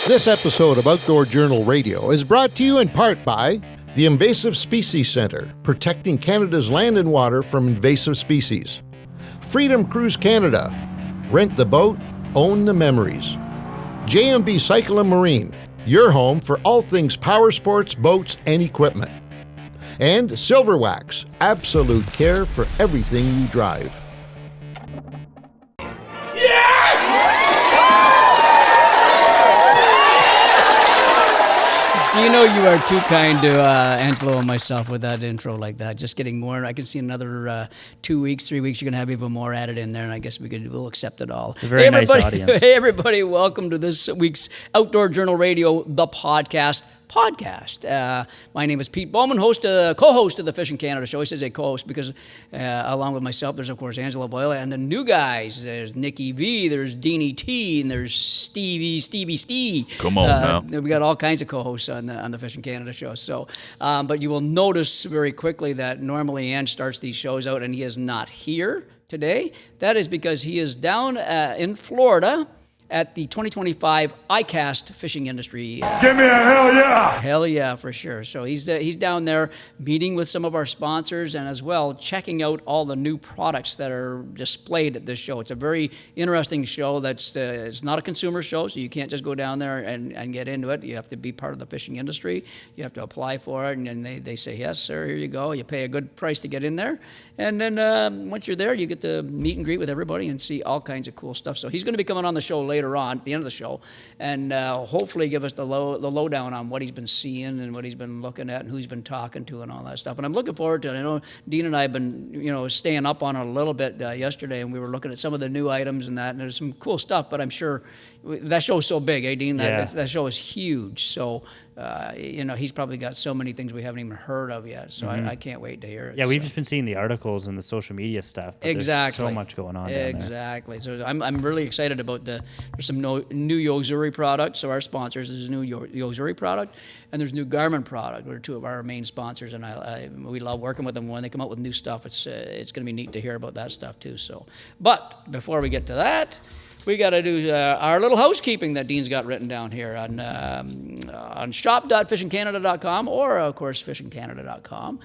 This episode of Outdoor Journal Radio is brought to you in part by the Invasive Species Centre, protecting Canada's land and water from invasive species. Freedom Cruise Canada, rent the boat, own the memories. JMB Cycle and Marine, your home for all things power sports, boats, and equipment. And Silverwax, absolute care for everything you drive. You know you are too kind to Angelo and myself with that intro like that. Just getting more. I can see another 2 weeks, 3 weeks, you're going to have even more added in there, and I guess we'll accept it all. It's a very nice audience. Hey, everybody. Welcome to this week's Outdoor Journal Radio, the podcast. My name is Pete Bowman, co-host of the Fishing Canada show. He says a co-host because along with myself, there's, of course, Angelo Boyle, and the new guys. There's Nikki V, there's Deanie T, and there's Stevie Steve. Come on now. We got all kinds of co-hosts on the Fishing Canada show. So, but you will notice very quickly that normally Ange starts these shows out, and he is not here today. That is because he is down in Florida at the 2025 ICAST fishing industry. Give me a hell yeah! Hell yeah, for sure. So he's down there meeting with some of our sponsors and as well checking out all the new products that are displayed at this show. It's a very interesting show. It's not a consumer show, so you can't just go down there and get into it. You have to be part of the fishing industry. You have to apply for it, and then they say, yes, sir, here you go. You pay a good price to get in there. And then once you're there, you get to meet and greet with everybody and see all kinds of cool stuff. So he's going to be coming on the show later on, at the end of the show, and hopefully give us the lowdown on what he's been seeing and what he's been looking at and who he's been talking to and all that stuff. And I'm looking forward to it. I know Dean and I have been, staying up on it a little bit yesterday, and we were looking at some of the new items and that, and there's some cool stuff, but I'm sure that show is so big, eh, Dean? That show is huge. So, he's probably got so many things we haven't even heard of yet. So I can't wait to hear it. Yeah, we've just been seeing the articles and the social media stuff. But exactly. There's so much going on down there. Exactly. So I'm really excited about there's some new Yo-Zuri products. So our sponsors, there's a new Yo-Zuri product, and there's new Garmin product. They're two of our main sponsors, and we love working with them when they come out with new stuff. It's going to be neat to hear about that stuff too. So, but before we get to that, we got to do our little housekeeping that Dean's got written down here on shop.fishingcanada.com or, of course, fishingcanada.com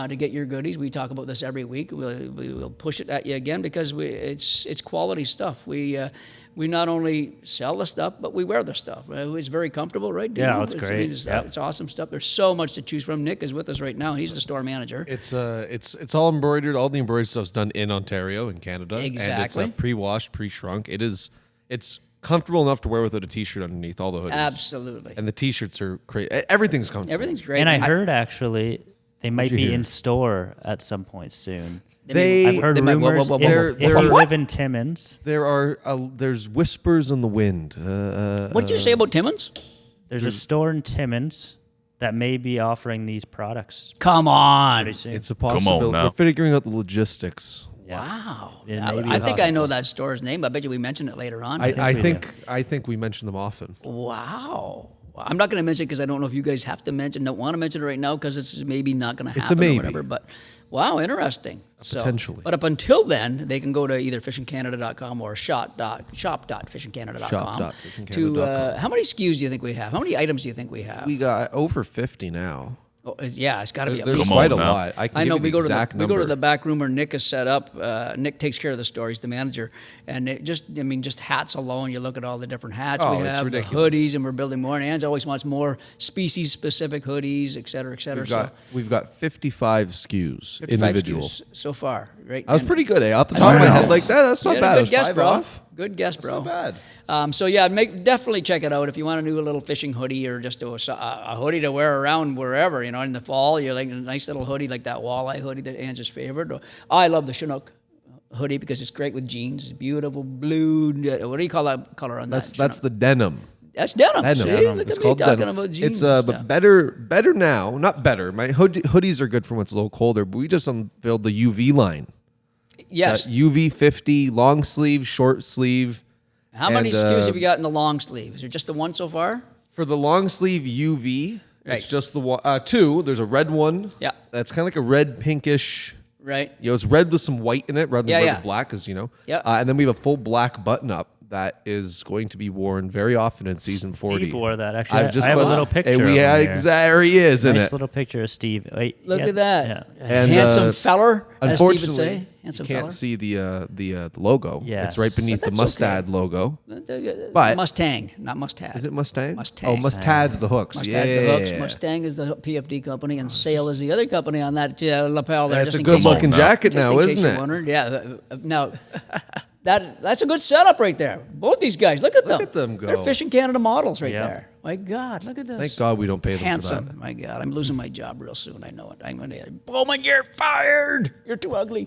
to get your goodies. We talk about this every week. We'll push it at you again because it's quality stuff. We not only sell the stuff, but we wear the stuff. It's very comfortable, right, Dean? Yeah, it's great. It's awesome stuff. There's so much to choose from. Nick is with us right now. He's the store manager. It's all embroidered. All the embroidered stuff's done in Ontario, in Canada. Exactly. And it's pre-washed, pre-shrunk. It's comfortable enough to wear with a T-shirt underneath all the hoodies. Absolutely. And the T-shirts are crazy. Everything's comfortable. Everything's great. And I heard actually they might be in store at some point soon. I've heard rumors. If you live in Timmins, there's whispers in the wind. What did you say about Timmins? There's a store in Timmins that may be offering these products. Come on. It's a possibility. We're figuring out the logistics. Yeah. Wow. Yeah, I think I know that store's name. I bet you we mentioned it later on. I think we mention them often. Wow. I'm not going to mention it because I don't know if you guys don't want to mention it right now because it's maybe not going to happen it's a maybe. Or whatever. But wow, interesting. Potentially. But up until then, they can go to either fishingcanada.com or shop.fishingcanada.com. How many SKUs do you think we have? How many items do you think we have? We got over 50 now. Oh, yeah, it's got to be. There's quite a lot. I know. We go to the back room where Nick is set up. Nick takes care of the store. He's the manager, and just hats alone. You look at all the different hats we have, the hoodies, and we're building more. And Ange always wants more species-specific hoodies, et cetera, et cetera. We've got 55 SKUs individual so far. Right? I was pretty good, eh? Off the top of my head, like that. That's not bad. Good guess, bro. Off. Good guess, bro. That's not bad. So yeah, definitely check it out if you want to do a little fishing hoodie or just a hoodie to wear around wherever. In the fall, you like a nice little hoodie like that walleye hoodie that Ange's favorite. I love the Chinook hoodie because it's great with jeans. It's beautiful blue. What do you call that color on that? That's the denim. That's denim. See? Look It's at called me talking denim. about jeans. But better now. Not better. My hoodies are good for when it's a little colder. But we just unveiled the UV line. Yes. UV 50 long sleeve, short sleeve. How many SKUs have you got in the long sleeve? Is there just the one so far? For the long sleeve UV, right. It's just the one. Two. There's a red one. Yeah. That's kind of like a red pinkish. Right. It's red with some white in it rather than red with black, because Yeah. And then we have a full black button up that is going to be worn very often in season 40. Steve wore that. Actually, I've just I have a put- little picture. And of him here. there he is in Nice it. little picture of Steve. Wait, Look yeah, at that. Yeah. And, handsome feller, as Steve would Unfortunately, say. you Handsome can't feller. see the logo. Yes. It's right beneath the But that's Mustad logo. But But- Mustang, not Mustad. Is it Mustang? Mustang. Oh, Mustad's the hooks. Mustang's yeah. the hooks. Mustang is the PFD company, and Sail is the other company on that lapel there. That's just a in good case- looking jacket just now, in case isn't you're it? wondering. Yeah. Now, that's a good setup right there. Both these guys, look at them. at them go. They're Fishing Canada models right Yeah. there. My God, look at this. Thank God we don't pay them Handsome. for that. My God, I'm losing my job real soon. I know it. I'm going to Bowman, you're fired. You're too ugly.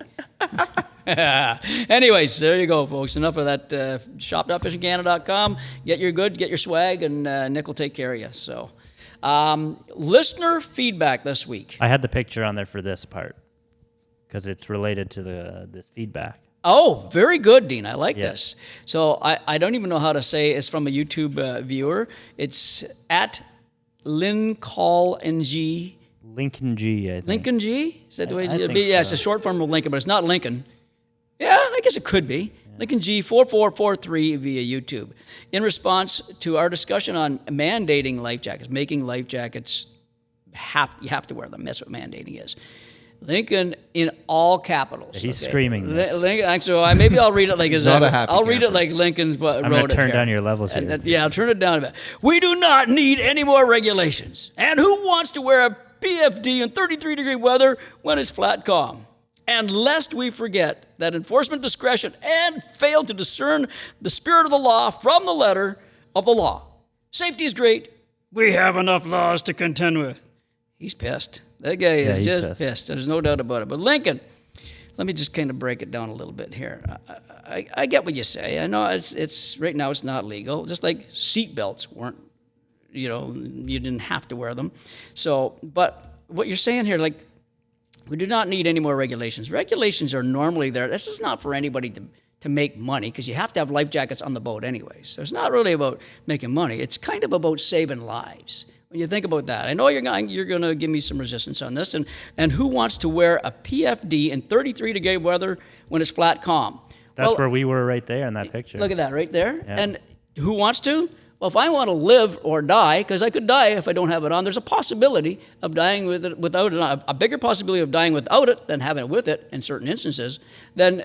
Anyways, there you go, folks. Enough of that. Shop.fishingcanada.com. Get your good, get your swag, and Nick will take care of you. So, listener feedback this week. I had the picture on there for this part because it's related to this feedback. Oh, very good, Dean. I like Yeah. this. So I don't even know how to say it's from a YouTube viewer. It's at LincolnG. Lincoln G, I think. Lincoln G? Is that the way I it'd think be? Yeah, so. it's a short form of Lincoln, but it's not Lincoln. Yeah, I guess it could be. Lincoln G 4443 via YouTube. In response to our discussion on mandating life jackets, making life jackets, you have to wear them. That's what mandating is. Lincoln in all capitals. He's screaming this. Lincoln, so maybe I'll read it like his. not a happy I'll read it camper. like Lincoln wrote it. I'm going to turn here. down your levels And here. then- yeah, I'll turn it down a bit. We do not need any more regulations. And who wants to wear a PFD in 33-degree weather when it's flat calm? And lest we forget that enforcement discretion and fail to discern the spirit of the law from the letter of the law. Safety is great. We have enough laws to contend with. He's pissed. That guy is he's just pissed. pissed. There's no doubt about it. But Lincoln, let me just kind of break it down a little bit here. I get what you say. I know it's right now it's not legal. Just like seat belts weren't, you didn't have to wear them. So, but what you're saying here, like, we do not need any more regulations. Regulations are normally there. This is not for anybody to make money because you have to have life jackets on the boat anyway. So it's not really about making money. It's kind of about saving lives. When you think about that, I know you're going to give me some resistance on this. And who wants to wear a PFD in 33-degree weather when it's flat calm? That's where we were right there in that picture. Look at that right there. Yeah. And who wants to? Well, if I want to live or die, because I could die if I don't have it on, there's a possibility of dying with it without it, a bigger possibility of dying without it than having it with it in certain instances, then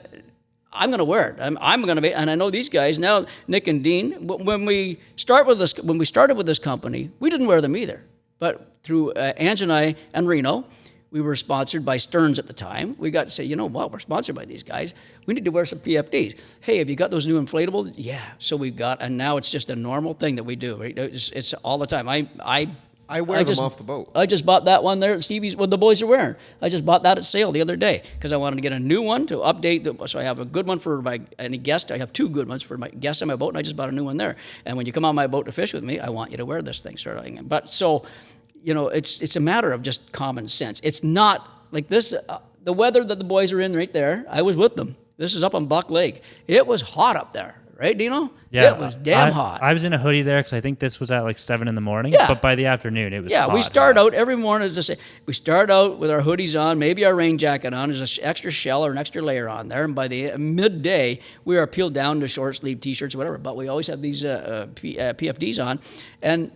I'm going to wear it. I'm going to be, and I know these guys now, Nick and Dean. When we started with this company, we didn't wear them either. But through Ange and I and Reno, we were sponsored by Stearns at the time. We got to say, you know what? We're sponsored by these guys. We need to wear some PFDs. Hey, have you got those new inflatable? Yeah. So we've got, and now it's just a normal thing that we do. Right? It's all the time. I wear them off the boat. I just bought that one there at Stevie's, what the boys are wearing. I just bought that at sale the other day because I wanted to get a new one to update. So I have a good one for any guest. I have two good ones for my guests on my boat, and I just bought a new one there. And when you come on my boat to fish with me, I want you to wear this thing, sort of thing. But so, it's a matter of just common sense. It's not like this. The weather that the boys are in right there, I was with them. This is up on Buck Lake. It was hot up there. Right, Dino? Yeah, It was damn hot. I was in a hoodie there because I think this was at like 7 in the morning. Yeah. But by the afternoon, it was Yeah, we hot, start hot. out every morning, as I say, we start out with our hoodies on, maybe our rain jacket on. There's an extra shell or an extra layer on there. And by the midday, we are peeled down to short sleeve T-shirts, whatever. But we always have these PFDs on. And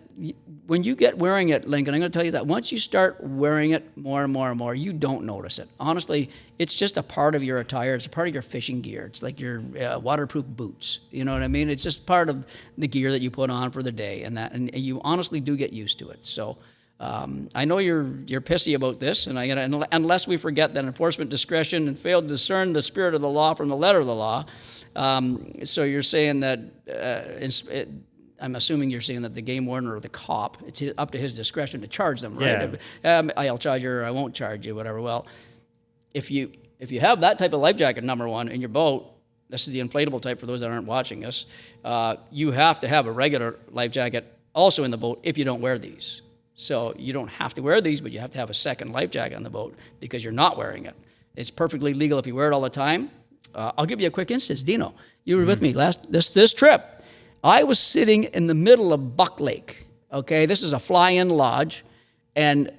when you get wearing it, Lincoln, I'm going to tell you that once you start wearing it more and more and more, you don't notice it. Honestly, it's just a part of your attire. It's a part of your fishing gear. It's like your waterproof boots. You know what I mean? It's just part of the gear that you put on for the day, and you honestly do get used to it. So I know you're pissy about this, and unless we forget that enforcement discretion and fail to discern the spirit of the law from the letter of the law. So you're saying that I'm assuming you're saying that the game warden or the cop, it's up to his discretion to charge them, right? Yeah. I'll charge you or I won't charge you, whatever. Well, if you have that type of life jacket, number one, in your boat, this is the inflatable type for those that aren't watching us, you have to have a regular life jacket also in the boat if you don't wear these. So you don't have to wear these, but you have to have a second life jacket on the boat because you're not wearing it. It's perfectly legal if you wear it all the time. I'll give you a quick instance. Dino, you were with me this trip. I was sitting in the middle of Buck Lake. Okay, this is a fly-in lodge, and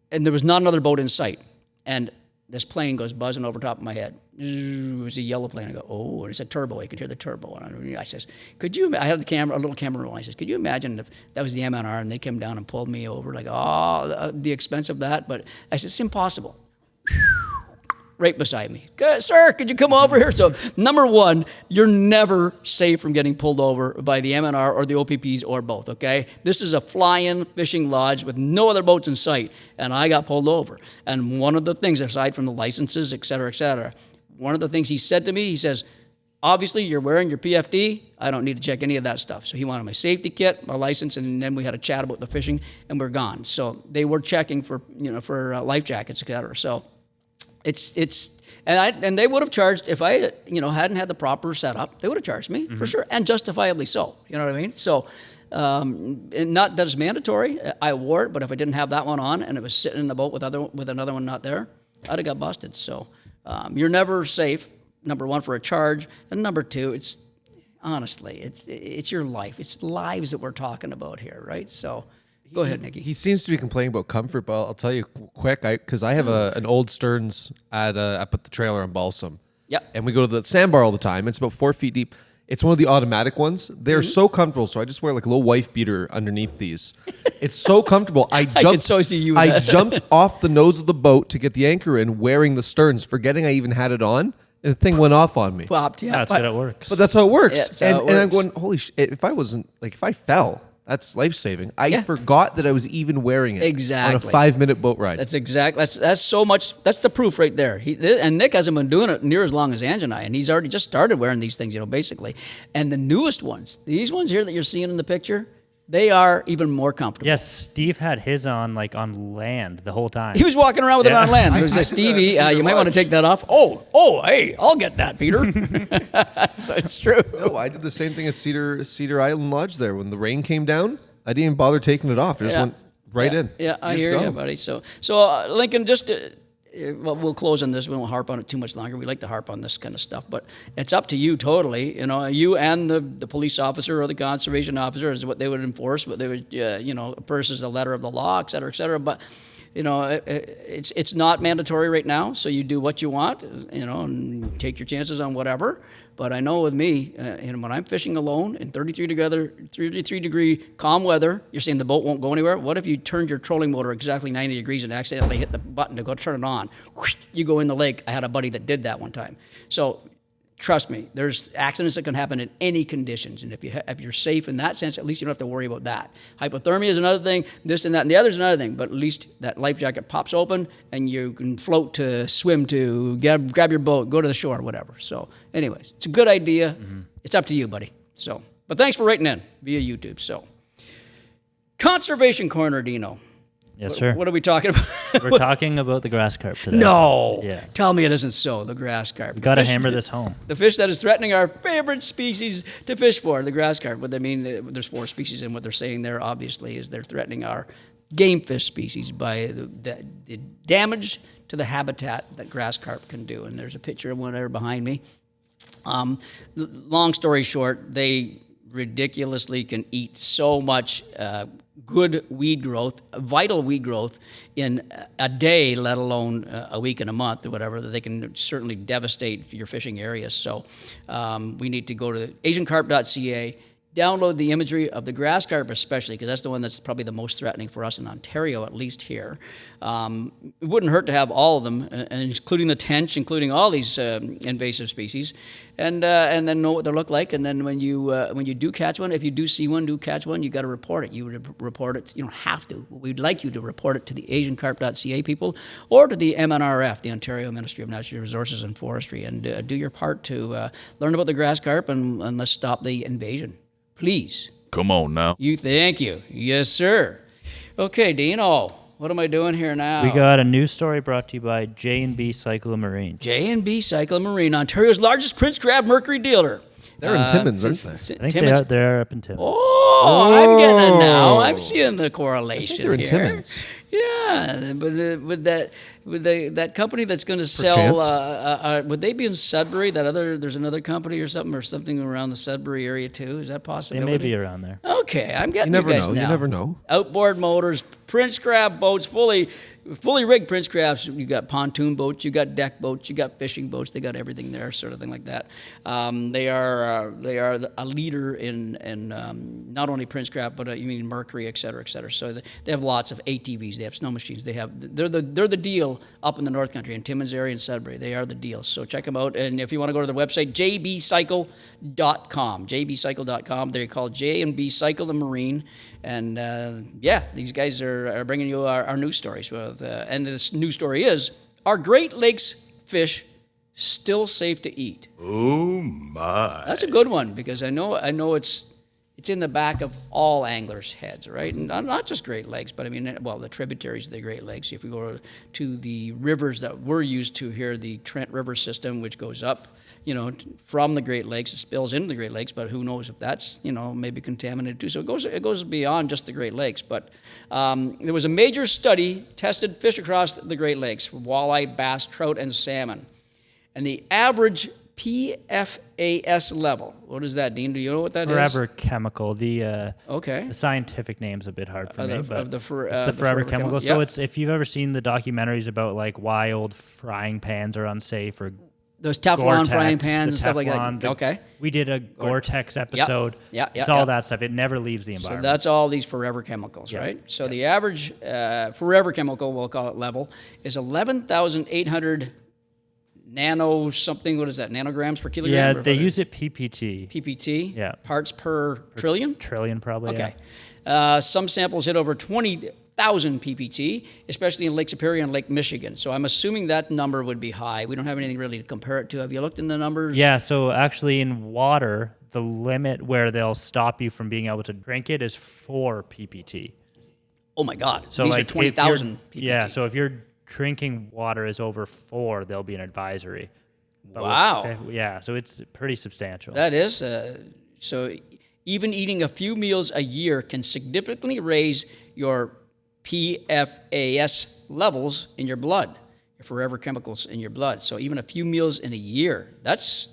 there was not another boat in sight. And this plane goes buzzing over top of my head. It was a yellow plane. I go, oh, and it's a turbo. You could hear the turbo. And I says, I had the camera, a little camera roll. I says, could you imagine if that was the MNR and they came down and pulled me over? Like, the expense of that. But I said, it's impossible. Right beside me. Sir, could you come over here? So, number one, you're never safe from getting pulled over by the MNR or the OPPs or both, okay? This is a fly-in fishing lodge with no other boats in sight, and I got pulled over. And one of the things, aside from the licenses, et cetera, one of the things he said to me, he says, obviously, you're wearing your PFD. I don't need to check any of that stuff. So he wanted my safety kit, my license, and then we had a chat about the fishing, and we're gone. So they were checking for life jackets, et cetera. So and they would have charged if I hadn't had the proper setup. They would have charged me for sure, and justifiably so. You know what I mean? So, and not that it's mandatory. I wore it, but if I didn't have that one on and it was sitting in the boat with another one not there, I'd have got busted. So, you're never safe. Number one, for a charge, and number two, it's your life. It's lives that we're talking about here, right? So. Go ahead, Nikki. He seems to be complaining about comfort, but I'll tell you quick, because I have an old Stearns up at the trailer on Balsam. Yep. And we go to the sandbar all the time. It's about 4 feet deep. It's one of the automatic ones. They're so comfortable, so I just wear like a little wife beater underneath these. It's so comfortable. I can so see you with that. jumped off the nose of the boat to get the anchor in wearing the Stearns, forgetting I even had it on. And the thing went off on me. Popped, yeah. That's good. It works. But that's how it works. Yeah, that's how it And I'm works. going, holy shit, if I fell, that's life-saving. I forgot that I was even wearing it Exactly. on a 5-minute boat ride. That's so much. That's the proof right there. And Nick hasn't been doing it near as long as Angelo and I, and he's already just started wearing these things, basically. And the newest ones, these ones here that you're seeing in the picture, they are even more comfortable. Yes, Steve had his on on land the whole time. He was walking around with it on land. There was I a Stevie. did that at You might want to Silverwax. take that off. Oh, hey, I'll get that, Peter. So it's true. No, I did the same thing at Cedar Island Lodge there. When the rain came down, I didn't even bother taking it off. I just went right in. Yeah, I Just hear go. you, buddy. So Lincoln, we'll close on this. We won't harp on it too much longer. We like to harp on this kind of stuff, but it's up to you totally. You and the police officer or the conservation officer is what they would enforce, what they would, versus the letter of the law, et cetera, et cetera. But it's not mandatory right now, so you do what you want, and take your chances on whatever. But I know with me, when I'm fishing alone in 33-degree calm weather, you're saying the boat won't go anywhere. What if you turned your trolling motor exactly 90 degrees and accidentally hit the button to go turn it on? Whoosh, you go in the lake. I had a buddy that did that one time. So trust me, there's accidents that can happen in any conditions. And if you're safe in that sense, at least you don't have to worry about that. Hypothermia is another thing, this and that, and the other is another thing. But at least that life jacket pops open and you can float to, swim to, grab your boat, go to the shore, whatever. So anyways, it's a good idea. Mm-hmm. It's up to you, buddy. So, but thanks for writing in via YouTube. So, Conservation Corner, Dino. Yes, sir. What are we talking about? We're talking about the grass carp today. No. Yeah. Tell me it isn't so, the grass carp. We got to hammer this home. The fish that is threatening our favorite species to fish for, the grass carp. What they mean, there's 4 species, and what they're saying there, obviously, is they're threatening our game fish species by the damage to the habitat that grass carp can do. And there's a picture of one there behind me. Long story short, they ridiculously can eat so much good weed growth, vital weed growth in a day, let alone a week and a month or whatever, that they can certainly devastate your fishing areas. So we need to go to asiancarp.ca, download the imagery of the grass carp especially, because that's the one that's probably the most threatening for us in Ontario, at least here. It wouldn't hurt to have all of them, including the tench, including all these invasive species, and then know what they look like. And then when you do catch one, if you do see one, do catch one, you got to report it. You would report it. You don't have to. We'd like you to report it to the asiancarp.ca people or to the MNRF, the Ontario Ministry of Natural Resources and Forestry, and do your part to learn about the grass carp and let's stop the invasion. Please. Come on now. Thank you. Yes, sir. Okay, Dino, what am I doing here now? We got a news story brought to you by J&B Cyclo-Marine. J&B Cyclo-Marine, Ontario's largest Prince Crab Mercury dealer. They're in Timmins, aren't they? I think they're up in Timmins. Oh, I'm getting it now. I'm seeing the correlation They're in here. Timmins. Yeah, but that that company that's going to sell, would they be in Sudbury? There's another company or something around the Sudbury area too. Is that They possible? may be around there. Okay, I'm getting You never guys know. now. You never know. Outboard motors, Prince crab boats, fully rigged Prince crabs. You got pontoon boats, you got deck boats, you got fishing boats. They got everything there, sort of thing like that. They are a leader in not only Prince crab, but you mean Mercury, et cetera, et cetera. So they have lots of ATVs. They have snow machines. They're the deal up in the North Country in Timmins area and Sudbury. They are the deal. So check them out. And if you want to go to the website, jbcycle.com. jbcycle.com. They're called J&B Cycle and Marine. And these guys are bringing you our news stories. And this news story is, are Great Lakes fish still safe to eat? Oh my. That's a good one, because I know it's in the back of all anglers' heads, right? And not just Great Lakes, but I mean, well, the tributaries of the Great Lakes. If we go to the rivers that we're used to here, the Trent River system, which goes up, from the Great Lakes, it spills into the Great Lakes, but who knows if that's, maybe contaminated too. So it goes beyond just the Great Lakes. But there was a major study, tested fish across the Great Lakes, walleye, bass, trout, and salmon. And the average PFAS level, what is that, Dean? Do you know what that is? Forever chemical. The Okay. the scientific name's a bit hard for me, but it's the forever forever chemical. chemical. So Yep. if you've ever seen the documentaries about like why old frying pans are unsafe, or Those Teflon Gore-Tex, frying the pans and stuff like Teflon, that. Okay. We did a Gore-Tex episode. It's all that stuff. It never leaves the So environment. that's all these forever chemicals, right? So the average forever chemical, we'll call it level, is 11,800 nano something. What is that? Nanograms per kilogram? yeah, Or they what use it PPT. PPT? Yeah. Parts per trillion? Trillion probably. Okay. Yeah. Some samples hit over 20,000 PPT, especially in Lake Superior and Lake Michigan. So I'm assuming that number would be high. We don't have anything really to compare it to. Have you looked in the numbers? Yeah, so actually in water, the limit where they'll stop you from being able to drink it is 4 PPT. Oh my God. So These like are 20,000 PPT. Yeah, so if your drinking water is over 4, there'll be an advisory. But Wow. So it's pretty substantial. That is. So even eating a few meals a year can significantly raise your PFAS levels in your blood, your forever chemicals in your blood. So even a few meals in a year, that's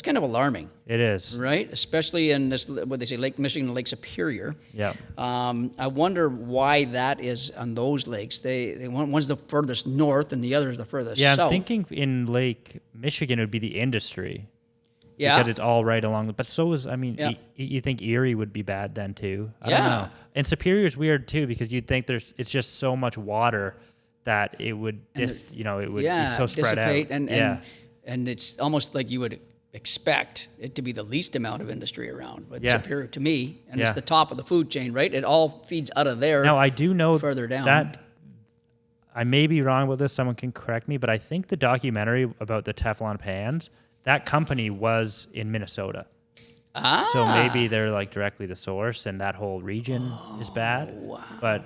kind of alarming, It is. right? Especially in this, what they say, Lake Michigan and Lake Superior. Yeah. I wonder why that is on those lakes. One's the furthest north and the other is the furthest Yeah, south. I'm thinking in Lake Michigan it would be the industry. Yeah. Because it's all right along. But so is, Yeah. you think Erie would be bad then too? I Yeah. don't know. And Superior's weird too, because you'd think it's just so much water that it would, it would be so spread out. dissipate, and it's almost like you would expect it to be the least amount of industry around. But Superior to me, and it's the top of the food chain, right? It all feeds out of there. Now, I do know further down. that I may be wrong with this. Someone can correct me, but I think the documentary about the Teflon pans, that company was in Minnesota. So maybe they're like directly the source, and that whole region is bad. Wow. But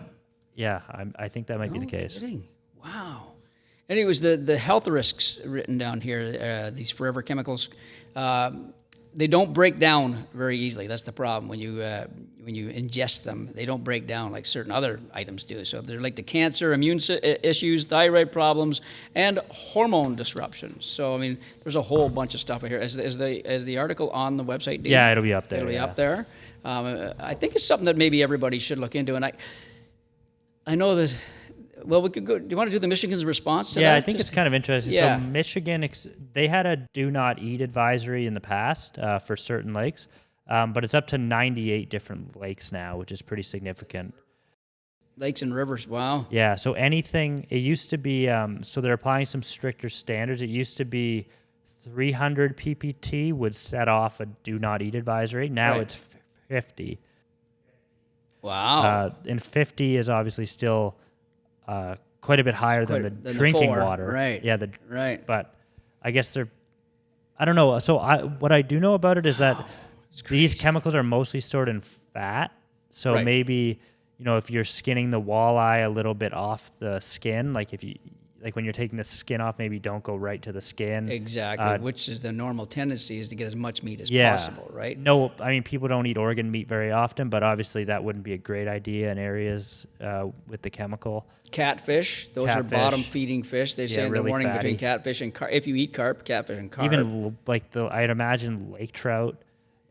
yeah, I think that might be the case. Kidding. Wow. Anyways, the health risks written down here, these forever chemicals, they don't break down very easily. That's the problem. When you ingest them, they don't break down like certain other items do. So they're like the cancer, immune issues, thyroid problems, and hormone disruptions. So I mean, there's a whole bunch of stuff here. Is the article on the website, Dean? Yeah, it'll be up there. It'll be yeah. up there. I think it's something that maybe everybody should look into. And I know that. Well, we could go. Do you want to do the Michigan's response to that? Yeah, I think it's kind of interesting. Yeah. So Michigan, they had a do not eat advisory in the past for certain lakes, but it's up to 98 different lakes now, which is pretty significant. Lakes and rivers, wow. Yeah, so anything, it used to be, so they're applying some stricter standards. It used to be 300 PPT would set off a do not eat advisory. Now Right. it's 50. Wow. And 50 is obviously still quite a bit higher than the Than the drinking 4, water. right. Yeah, Right. But I guess I don't know. So what I do know about it is that these chemicals are mostly stored in fat. So Right. maybe, if you're skinning the walleye a little bit off the skin, like if you, like when you're taking the skin off, maybe don't go right to the skin. Exactly, which is the normal tendency is to get as much meat as Yeah. possible, right? No, I mean, people don't eat organ meat very often, but obviously that wouldn't be a great idea in areas with the chemical. Catfish, those are Catfish. bottom-feeding fish. They say in the really warning fatty. between catfish and carp. If you eat carp, catfish and carp. Even like I'd imagine lake trout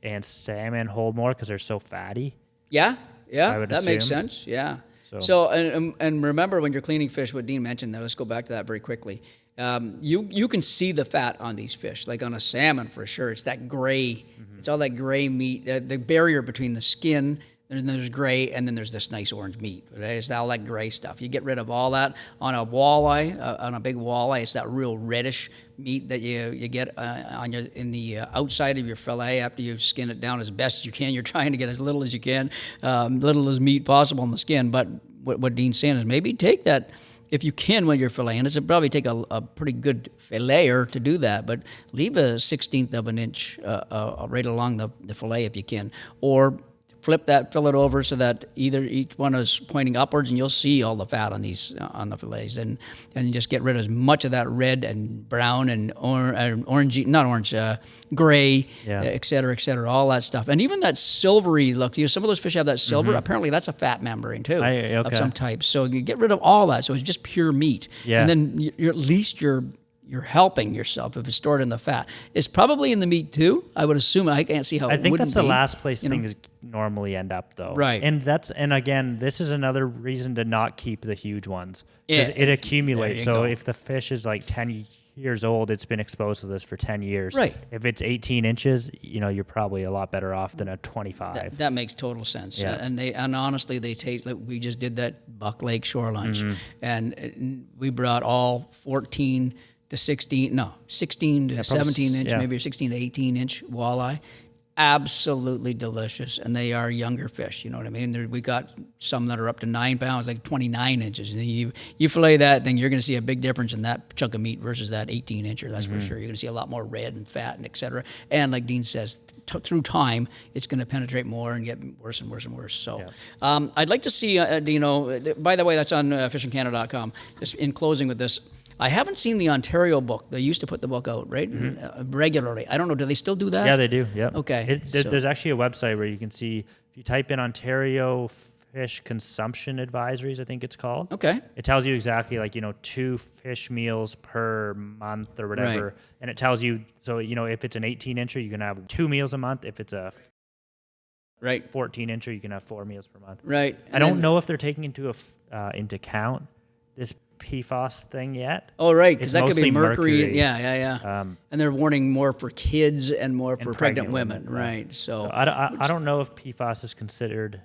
and salmon hold more because they're so fatty. Yeah, I would that makes assume. sense. Yeah. So- So and remember when you're cleaning fish, what Dean mentioned. Let's go back to that very quickly. You can see the fat on these fish, like on a salmon for sure. It's that gray. It's all that gray meat. The barrier between the skin. And then there's gray, and then there's this nice orange meat. Right? It's all that gray stuff. You get rid of all that on a walleye, on a big walleye. It's that real reddish meat that you get in the outside of your fillet after you skin it down as best as you can. You're trying to get as little as you can, little as meat possible in the skin. But what Dean's saying is maybe take that. If you can when you're filleting, it'll probably take a pretty good filleter to do that, but leave a 1/16 of an inch right along the fillet if you can. Or flip that fillet over so that either each one is pointing upwards, and you'll see all the fat on these on the fillets, and just get rid of as much of that red and brown and orangey, not orange, gray, et cetera, all that stuff, and even that silvery look. Some of those fish have that silver. Apparently, that's a fat membrane too of some type. So you get rid of all that. So it's just pure meat, and then you're, at least you're helping yourself if it's stored in the fat. It's probably in the meat too. I would assume. I can't see how. I think that's the be, last place things normally end up, though. Right. And again, this is another reason to not keep the huge ones because it accumulates. So if the fish is like 10 years old, it's been exposed to this for 10 years. Right. If it's 18 inches, you're probably a lot better off than a 25. That makes total sense. Yeah. And honestly, they taste like we just did that Buck Lake shore lunch, and we brought all 14 to 16 to 17 inch, maybe 16 to 18 inch walleye. Absolutely delicious, and they are younger fish. You know what I mean? We got some that are up to 9 pounds, like 29 inches. And you fillet that, then you're going to see a big difference in that chunk of meat versus that 18 incher. That's for sure. You're going to see a lot more red and fat and et cetera. And like Dean says, through time, it's going to penetrate more and get worse and worse and worse. So I'd like to see, Dino. By the way, that's on fishingcanada.com. Just in closing with this. I haven't seen the Ontario book. They used to put the book out, right? Regularly. I don't know. Do they still do that? Yeah, they do. Yep. Okay. There's actually a website where you can see, if you type in Ontario Fish Consumption Advisories, I think it's called. Okay. It tells you exactly 2 fish meals per month or whatever. Right. And it tells you, so, if it's an 18 incher, you can have 2 meals a month. If it's a 14 incher, you can have 4 meals per month. Right. I don't know if they're taking into account this PFAS thing yet. Oh, right, because that could mostly be mercury. Yeah. And they're warning more for kids and more for pregnant women, right? So I don't know if PFAS is considered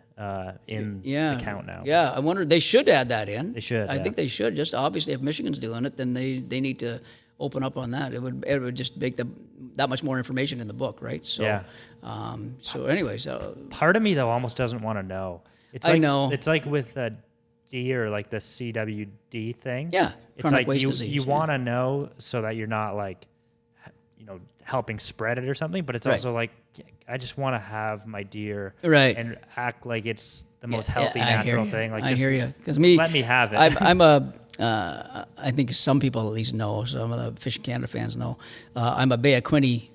in the count now. Yeah, I wonder. They should add that in. They should. I think they should. Just obviously, if Michigan's doing it, then they need to open up on that. It would just make that much more information in the book, right? So so anyways, part of me though almost doesn't want to know. I know. It's like with or like the CWD thing. Yeah, it's like waste disease, you want to know so that you're not helping spread it or something. But it's also like I just want to have my deer and act like it's the most healthy natural thing. Like I hear you, because let me have it. I think some people at least know. Some of the Fish Canada fans know. I'm a Bay of Quinte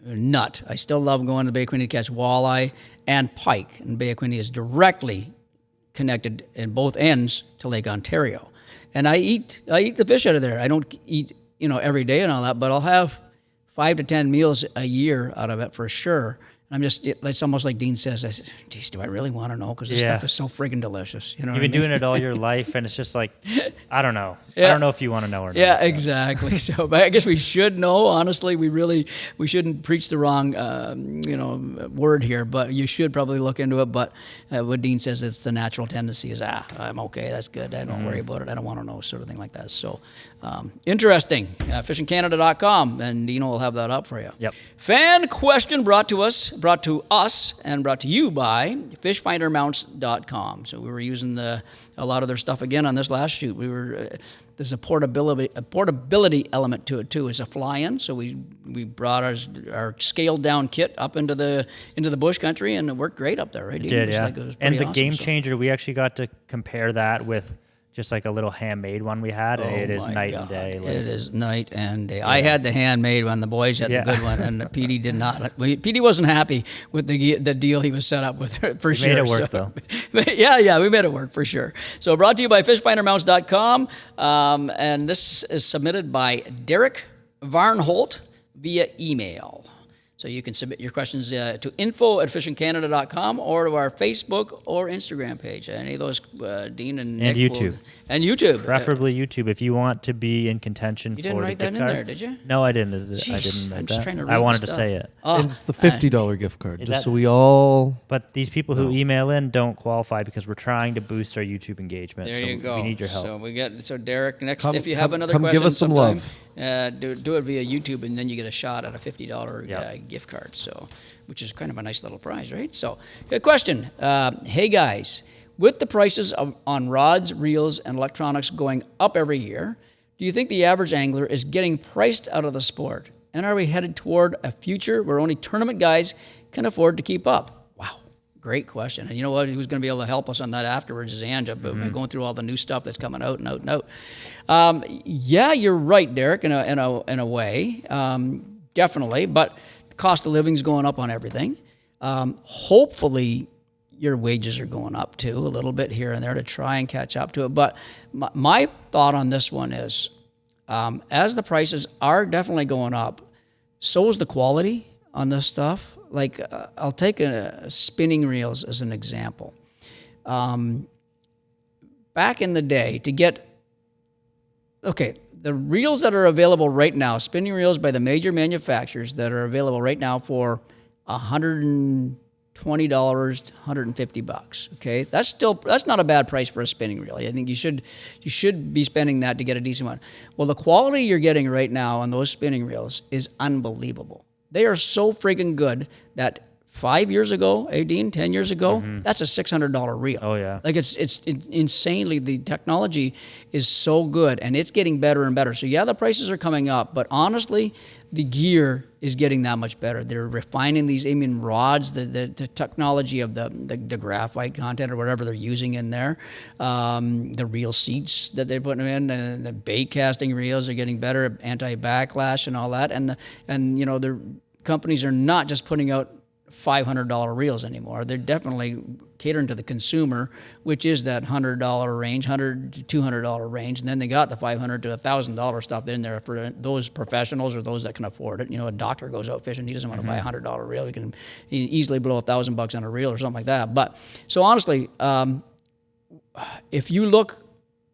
nut. I still love going to Bay of Quinte to catch walleye and pike, and Bay of Quinte is directly connected in both ends to Lake Ontario, and I eat the fish out of there. I don't eat every day and all that, but I'll have 5 to 10 meals a year out of it for sure. And it's almost like Dean says, I said, geez, do I really want to know? Because this stuff is so friggin' delicious. You've been doing it all your life, and it's just like, I don't know. I don't know if you want to know or not. Yeah, exactly. So, but I guess we should know. Honestly, we shouldn't preach the wrong, word here. But you should probably look into it. But what Dean says, it's the natural tendency is, I'm okay. That's good. I don't worry about it. I don't want to know, sort of thing like that. So, interesting. Fishingcanada.com, and Dino will have that up for you. Yep. Fan question brought to us, and brought to you by fishfindermounts.com. So we were using a lot of their stuff again on this last shoot. There's a portability element to it too. It's a fly-in, so we brought our scaled down kit up into the bush country, and it worked great up there, right? It did, yeah. It was and the awesome, game changer, we actually got to compare that with just like a little handmade one we had. And it is my night God. and day. Like, It is night and day. I had the handmade one. The boys had Yeah. the good one, and PD did not. PD wasn't happy with the deal he was set up with for sure. made it work, though. But yeah, we made it work for sure. So brought to you by fishfindermounts.com, and this is submitted by Derek Varnholt via email. So you can submit your questions to info@fishingcanada.com or to our Facebook or Instagram page. Any of those, Dean and Nick YouTube. And YouTube. preferably YouTube if you want to be in contention You for didn't the write gift that in card. there, did you? No, I didn't. I Jeez, didn't I'm write just that. trying to I read wanted the to stuff. say it. Oh, And it's the $50 gift card, just that- so we all. But these people who email in don't qualify because we're trying to boost our YouTube engagement. there so you go. We need your help. So Derek, next Come- if you have come- another come question, give us some sometime, love. do it via YouTube, and then you get a shot at a $50 Yep. gift card. So, which is kind of a nice little prize, right? So, good question. Hey guys, with the prices on rods, reels, and electronics going up every year, do you think the average angler is getting priced out of the sport? And are we headed toward a future where only tournament guys can afford to keep up? Wow, great question. And you know what? Who's going to be able to help us on that afterwards is Angelo, but by going through all the new stuff that's coming out and out and out. Yeah, you're right, Derek, in a way, definitely. But the cost of living is going up on everything. Hopefully, your wages are going up too, a little bit here and there to try and catch up to it. But my thought on this one is, as the prices are definitely going up, so is the quality on this stuff. Like, I'll take spinning reels as an example. Back in the day, to get, the reels that are available right now, spinning reels by the major manufacturers that are available right now for $120, $150. Okay, that's not a bad price for a spinning reel. I think you should be spending that to get a decent one. Well, the quality you're getting right now on those spinning reels is unbelievable. They are so freaking good that 5 years ago, 10 years ago, that's a $600 reel. Oh, yeah. Like it's insanely, the technology is so good and it's getting better and better. So yeah, the prices are coming up, but honestly, the gear is getting that much better. They're refining these, rods, the technology of the graphite content or whatever they're using in there, the reel seats that they're putting in, and the bait casting reels are getting better, anti-backlash and all that. And the companies are not just putting out $500 reels anymore. They're definitely catering to the consumer, which is that $100 range, $100 to $200 range, and then they got the $500 to $1,000 stuff in there for those professionals or those that can afford it. A doctor goes out fishing, he doesn't want to buy a $100 reel. He can easily blow $1,000 on a reel or something like that. But so honestly, if you look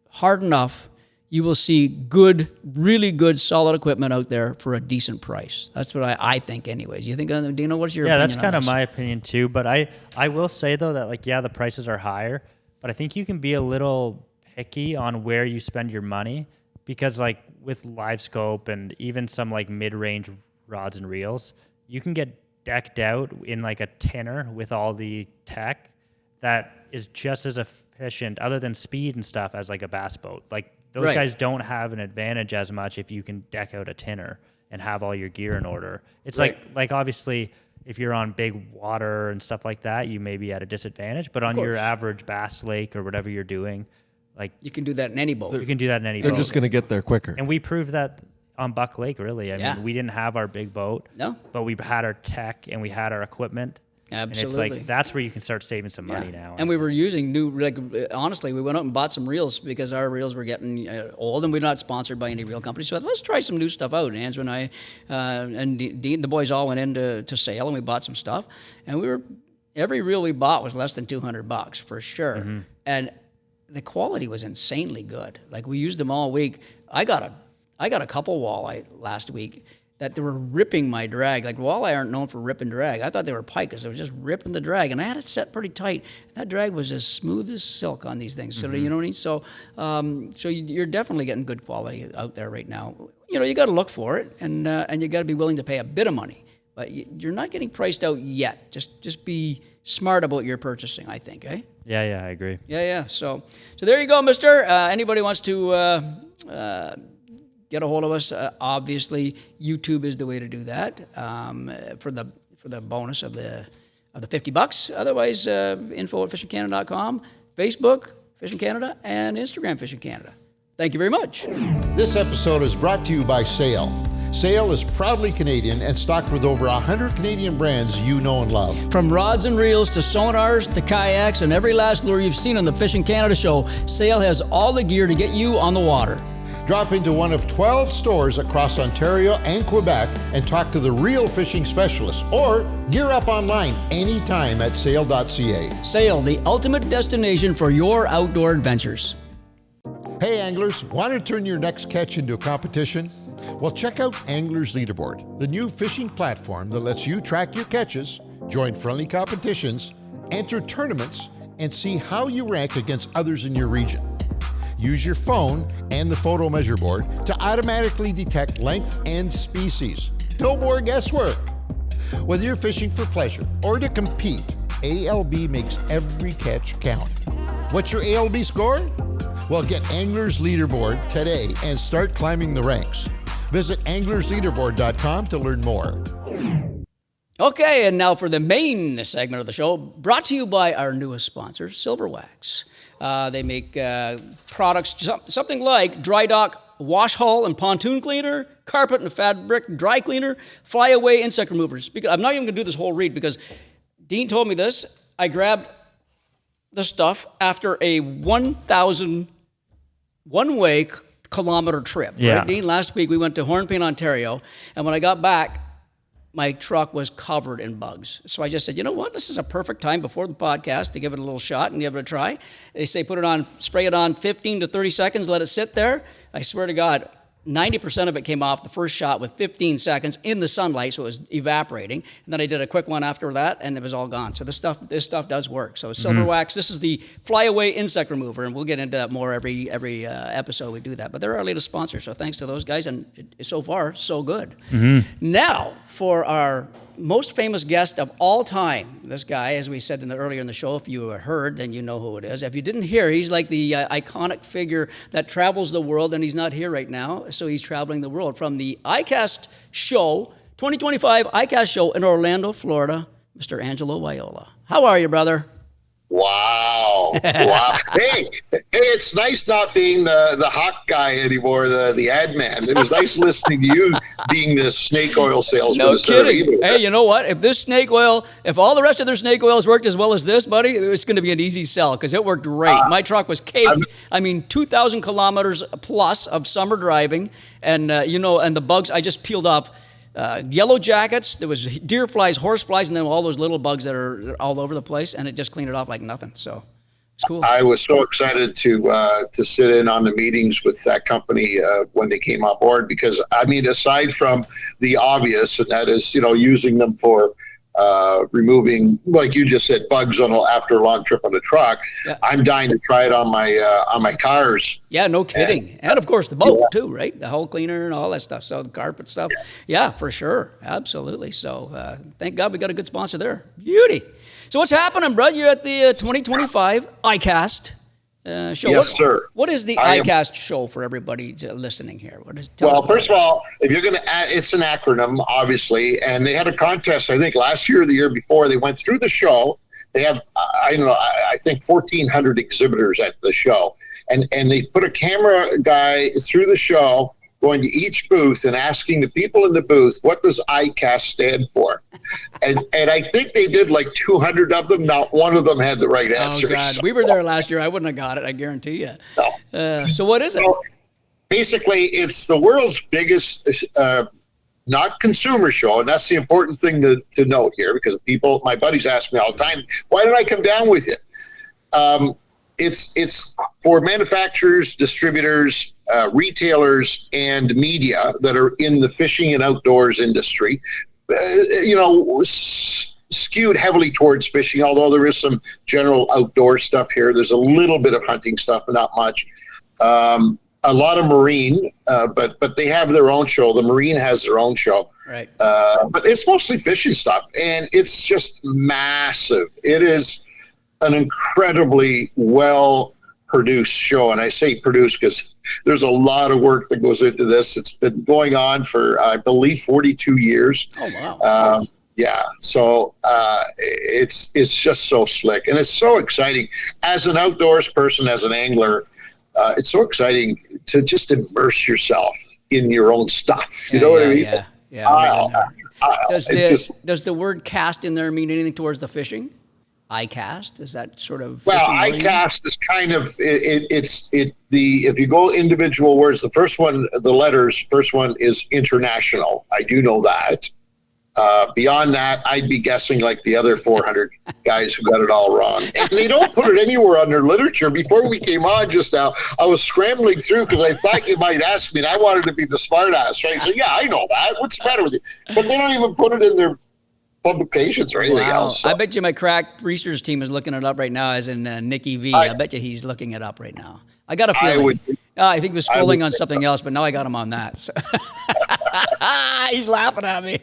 hard enough, you will see good, really good, solid equipment out there for a decent price. That's what I think anyways. You think, Dino, what's your opinion Yeah, that's on kind of this? my opinion too. But I will say though that the prices are higher, but I think you can be a little picky on where you spend your money because with live scope and even some mid-range rods and reels, you can get decked out in a tinner with all the tech that is just as efficient, other than speed and stuff, as a bass boat. Those Right. guys don't have an advantage as much if you can deck out a tinner and have all your gear in order. It's Right. like obviously if you're on big water and stuff like that, you may be at a disadvantage. But on your course. average bass lake or whatever you're doing, You can do that in any boat. you can do that in any They're boat. just going to get there quicker. And we proved that on Buck Lake, really. I Yeah. mean, we didn't have our big boat, No. but we had our tech and we had our equipment. Absolutely. And it's that's where you can start saving some money now. And we were using honestly, we went out and bought some reels because our reels were getting old, and we're not sponsored by any reel company. So I thought, let's try some new stuff out. Andrew and I and Dean, the boys all went into sale, and we bought some stuff. And every reel we bought was less than $200 for sure. And the quality was insanely good. We used them all week. I got a couple walleye last week that they were ripping my drag. Walleye aren't known for rip and drag. I thought they were pike because they were just ripping the drag, and I had it set pretty tight. That drag was as smooth as silk on these things. So you know what I mean. So you're definitely getting good quality out there right now. You got to look for it, and you got to be willing to pay a bit of money, but you're not getting priced out yet. Just be smart about your purchasing, I think. Yeah, I agree. Yeah. So there you go, Mister. Anybody wants to get a hold of us, obviously YouTube is the way to do that for the bonus of the $50. Otherwise, info@fishingcanada.com, Facebook, Fishing Canada and Instagram Fishing Canada. Thank you very much. This episode is brought to you by Sail. Sail is proudly Canadian and stocked with over 100 Canadian brands you know and love. From rods and reels to sonars to kayaks and every last lure you've seen on the Fishing Canada show, Sail has all the gear to get you on the water. Drop into one of 12 stores across Ontario and Quebec and talk to the real fishing specialists, or gear up online anytime at sail.ca. Sail, the ultimate destination for your outdoor adventures. Hey anglers, want to turn your next catch into a competition? Well, check out Anglers Leaderboard, the new fishing platform that lets you track your catches, join friendly competitions, enter tournaments, and see how you rank against others in your region. Use your phone and the photo measure board to automatically detect length and species. No more guesswork. Whether you're fishing for pleasure or to compete, ALB makes every catch count. What's your ALB score? Well, get Anglers Leaderboard today and start climbing the ranks. Visit anglersleaderboard.com to learn more. Okay, and now for the main segment of the show, brought to you by our newest sponsor, Silverwax. They make products, something like dry dock wash hull and pontoon cleaner, carpet and fabric dry cleaner, flyaway insect removers. I'm not even going to do this whole read because Dean told me this. I grabbed the stuff after a 1,000 one-way kilometer trip. Yeah. Right, Dean? Last week we went to Hornpayne, Ontario, and when I got back, my truck was covered in bugs. So I just said, you know what? This is a perfect time before the podcast to give it a little shot and give it a try. They say put it on, spray it on 15 to 30 seconds, let it sit there. I swear to God, 90% of it came off the first shot with 15 seconds in the sunlight, so it was evaporating. And then I did a quick one after that, and it was all gone. So this stuff does work. So Silverwax, this is the flyaway insect remover, and we'll get into that more every episode we do that. But they're our latest sponsor, so thanks to those guys, and so far, so good. Now, for our most famous guest of all time, this guy, as we said earlier in the show, if you heard, then you know who it is. If you didn't hear, he's like the iconic figure that travels the world, and he's not here right now, so he's traveling the world. From the ICAST show, 2025 ICAST show in Orlando, Florida, Mr. Angelo Viola. How are you, brother? Wow. Wow. Hey, it's nice not being the hawk guy anymore, the ad man. It was nice listening to you being the snake oil salesman. No kidding. Hey, you know what? If all the rest of their snake oils worked as well as this, buddy, it's going to be an easy sell because it worked great. My truck was caked. 2,000 kilometers plus of summer driving, and and the bugs, I just peeled off yellow jackets, there was deer flies, horse flies, and then all those little bugs that are all over the place, and it just cleaned it off like nothing. So it's cool. I was so excited to sit in on the meetings with that company when they came on board because, aside from the obvious, and that is, using them for removing, like you just said, bugs after a long trip on the truck. Yeah. I'm dying to try it on my cars. Yeah, no kidding. And of course the boat too, right? The hull cleaner and all that stuff. So the carpet stuff. Yeah, for sure. Absolutely. So thank God we got a good sponsor there. Beauty. So what's happening, bud? You're at the 2025 ICAST show. Yes, sir. What is the ICAST show for everybody listening here? First of all, if you're going to add, it's an acronym, obviously, and they had a contest, I think last year or the year before. They went through the show. They have, I think 1,400 exhibitors at the show, and they put a camera guy through the show, going to each booth and asking the people in the booth, what does ICAST stand for? And I think they did like 200 of them. Not one of them had the right answer. Oh, God. So. We were there last year. I wouldn't have got it, I guarantee you. No. So what is it? Basically, it's the world's biggest, not consumer show, and that's the important thing to note here, because my buddies ask me all the time, why did I come down with it? It's for manufacturers, distributors, retailers, and media that are in the fishing and outdoors industry, skewed heavily towards fishing, although there is some general outdoor stuff here. There's a little bit of hunting stuff, but not much. A lot of marine, but they have their own show. The marine has their own show. Right. But it's mostly fishing stuff, and it's just massive. It is an incredibly well-produced show, and I say produced because there's a lot of work that goes into this. It's been going on for, I believe, 42 years. Oh, wow. Yeah, so it's just so slick, and it's so exciting. As an outdoors person, as an angler, it's so exciting to just immerse yourself in your own stuff. You know what I mean? Yeah. Right in there. It's Does the word cast in there mean anything towards the fishing? ICAST, is that sort of well, fishing related? ICAST is kind of if you go individual words, the first one, the letters, first one is international. I do know that. Beyond that, I'd be guessing like the other 400 guys who got it all wrong. And they don't put it anywhere under literature. Before we came on just now, I was scrambling through because I thought you might ask me, and I wanted to be the smart ass, right? So, yeah, I know that. What's the matter with you? But they don't even put it in their publications or anything else. So. I bet you my crack research team is looking it up right now, as in Nicky V. I bet you he's looking it up right now. I got a feeling. I think he was scrolling on something else, but now I got him on that. So. He's laughing at me.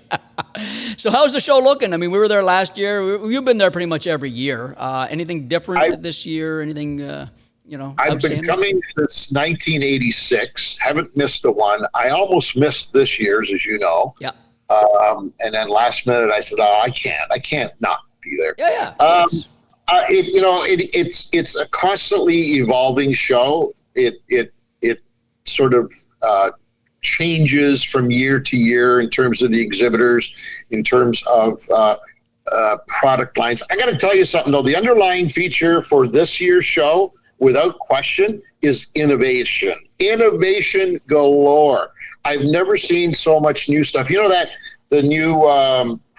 So how's the show looking? I mean, we were there last year. You've been there pretty much every year. Anything different this year? Anything, I've been coming since 1986. Haven't missed a one. I almost missed this year's, as you know. Yeah. And then last minute I said, I can't not be there. Yeah. It's a constantly evolving show. It sort of changes from year to year in terms of the exhibitors, in terms of product lines. I got to tell you something though. The underlying feature for this year's show, without question, is innovation. Innovation galore. I've never seen so much new stuff. You know that the new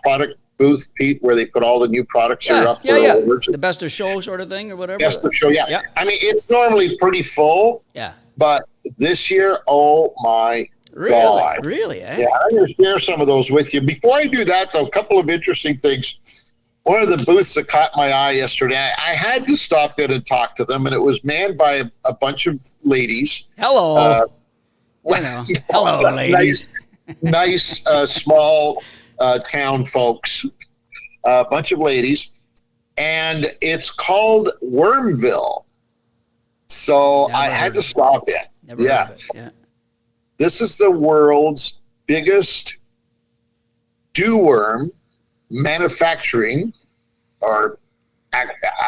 product booth, Pete, where they put all the new products that are up for awards? The best of show sort of thing or whatever? Best of show, yeah. I mean, it's normally pretty full. Yeah. But this year, oh my God. Really, eh? Yeah, I'm going to share some of those with you. Before I do that, though, a couple of interesting things. One of the booths that caught my eye yesterday, I had to stop in and talk to them, and it was manned by a bunch of ladies. Hello. Hello, ladies. Nice small town folks. A bunch of ladies. And it's called Wormville. So I had to stop in. Never heard of it. Yeah. This is the world's biggest dew worm manufacturing, or I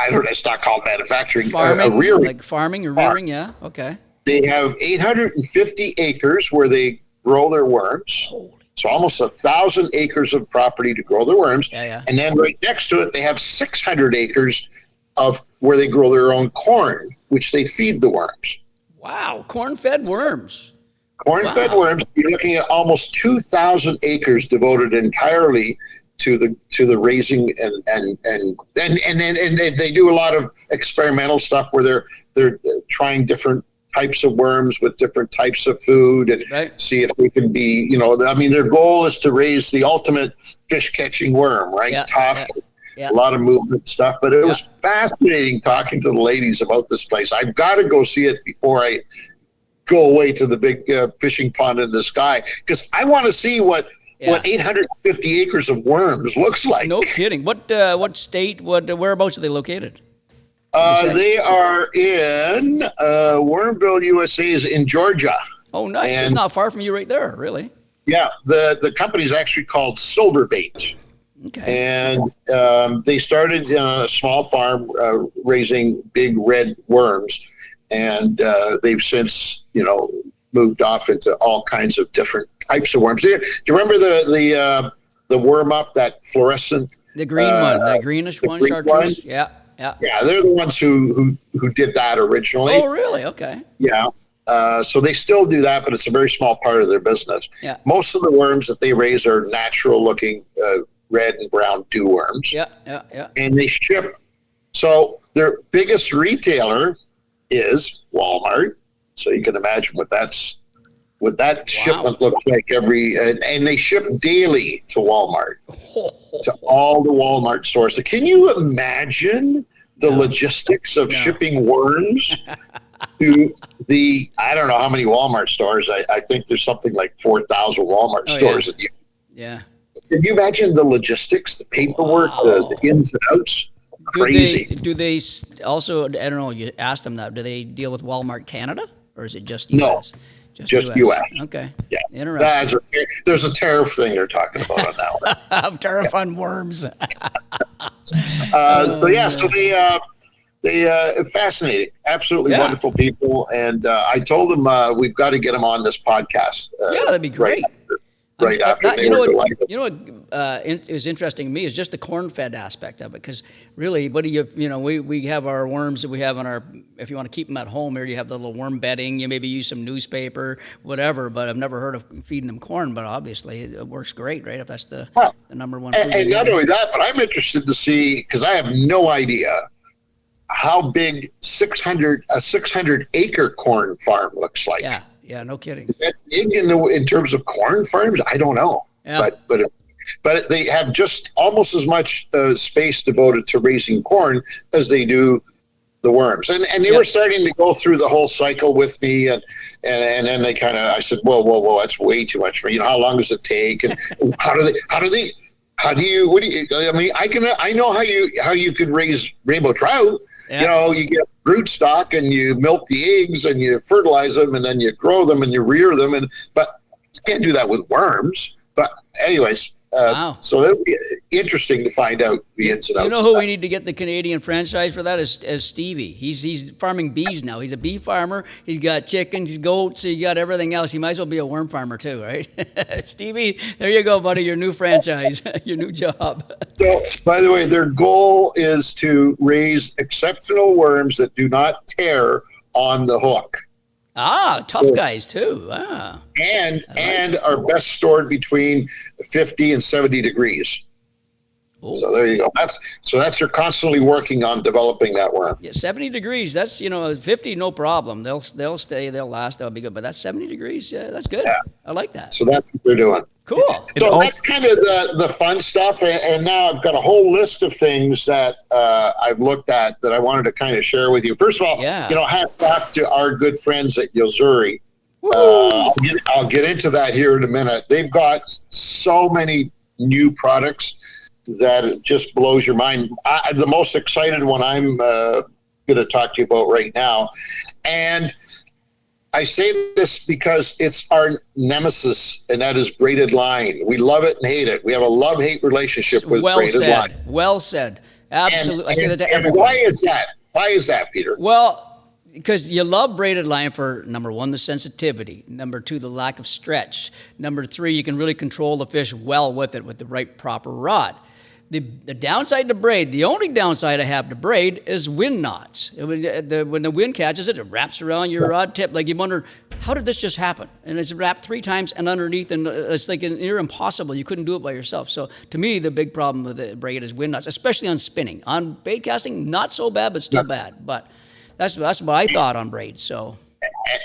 don't know, it's not called manufacturing. Farming, rearing. like farming or rearing, yeah. Okay. They have 850 acres where they grow their worms. So almost 1,000 acres of property to grow their worms. Yeah. And then right next to it, they have 600 acres of where they grow their own corn, which they feed the worms. Wow, corn-fed worms. Corn-fed worms. You're looking at almost 2,000 acres devoted entirely to the raising and they do a lot of experimental stuff where they're trying different types of worms with different types of food and see if they can be, their goal is to raise the ultimate fish catching worm, right? Yeah, Tough. Yeah. A lot of movement stuff, but it was fascinating talking to the ladies about this place. I've got to go see it before I go away to the big fishing pond in the sky, because I want to see what 850 acres of worms looks like. No kidding. What state? Whereabouts are they located? They are in Wormville, USA, is in Georgia. Oh, nice. And, it's not far from you, right there. Really? Yeah. The company is actually called Silverwax. Okay. And they started a small farm raising big red worms, and they've since moved off into all kinds of different types of worms. Do you remember the worm up, that fluorescent? The green one, that greenish one, chartreuse. Yeah. Yeah, they're the ones who did that originally. Oh, really? Okay. Yeah. So they still do that, but it's a very small part of their business. Yeah. Most of the worms that they raise are natural looking red and brown dew worms. Yeah. And they ship. So their biggest retailer is Walmart. So you can imagine what that shipment looks like and they ship daily to Walmart, to all the Walmart stores. So can you imagine the logistics of shipping worms to I don't know how many Walmart stores. I think there's something like 4,000 Walmart stores. Yeah. Can you imagine the logistics, the paperwork, the ins and outs? Crazy. Do they also, I don't know, you asked them that, do they deal with Walmart Canada, or is it just US? No. Just US. Okay. Yeah. Interesting. There's a tariff thing they're talking about on that one. Tariff on worms. So they fascinating, absolutely wonderful people. And I told them we've got to get them on this podcast. That'd be great. Right after they were delighted. You know what is interesting to me is just the corn-fed aspect of it. Because really, what do we have our worms that we have on our, if you want to keep them at home here, you have the little worm bedding, you maybe use some newspaper, whatever, but I've never heard of feeding them corn, but obviously it works great, right? If that's the number one food. And not only that, but I'm interested to see, because I have no idea how big a 600 acre corn farm looks like. Yeah, no kidding. Is that big in terms of corn farms? I don't know. Yeah. But they have just almost as much space devoted to raising corn as they do the worms. And they were starting to go through the whole cycle with me, and then they I said, whoa, that's way too much for me. How long does it take? And I know how you could raise rainbow trout. Yeah. You get brood stock and you milk the eggs and you fertilize them and then you grow them and you rear them. But you can't do that with worms. But anyways, wow. So it'll be interesting to find out the ins and outs. You know who we need to get the Canadian franchise for that is Stevie. He's farming bees now. He's a bee farmer. He's got chickens, goats. He got everything else. He might as well be a worm farmer too, right? Stevie, there you go, buddy. Your new franchise, your new job. So, by the way, their goal is to raise exceptional worms that do not tear on the hook. Tough guys too. And are best stored between 50 and 70 degrees. Oh. So there you go. That's they're constantly working on developing that worm. Yeah, 70 degrees. That's 50, no problem. They'll stay. They'll last. They'll be good. But that's 70 degrees. Yeah, that's good. Yeah. I like that. So that's what they're doing. Cool. So that's kind of the fun stuff. And now I've got a whole list of things that I've looked at that I wanted to kind of share with you. First of all, hats off to our good friends at Yo-Zuri. I'll get into that here in a minute. They've got so many new products that it just blows your mind. The most excited one I'm going to talk to you about right now. And I say this because it's our nemesis, and that is braided line. We love it and hate it. We have a love-hate relationship with braided line. Well said. Absolutely. I say that to and everyone. why is that? Why is that, Peter? Well, because you love braided line for, number one, the sensitivity. Number two, the lack of stretch. Number three, you can really control the fish well with it with the right proper rod. The downside to braid, the only downside I have to braid is wind knots. When the wind catches it, it wraps around your rod tip. Like you wonder, how did this just happen? And it's wrapped 3 times and underneath, and it's like near impossible. You couldn't do it by yourself. So to me, the big problem with the braid is wind knots, especially on spinning. On bait casting, not so bad, but still bad. But that's what I thought on braid. So.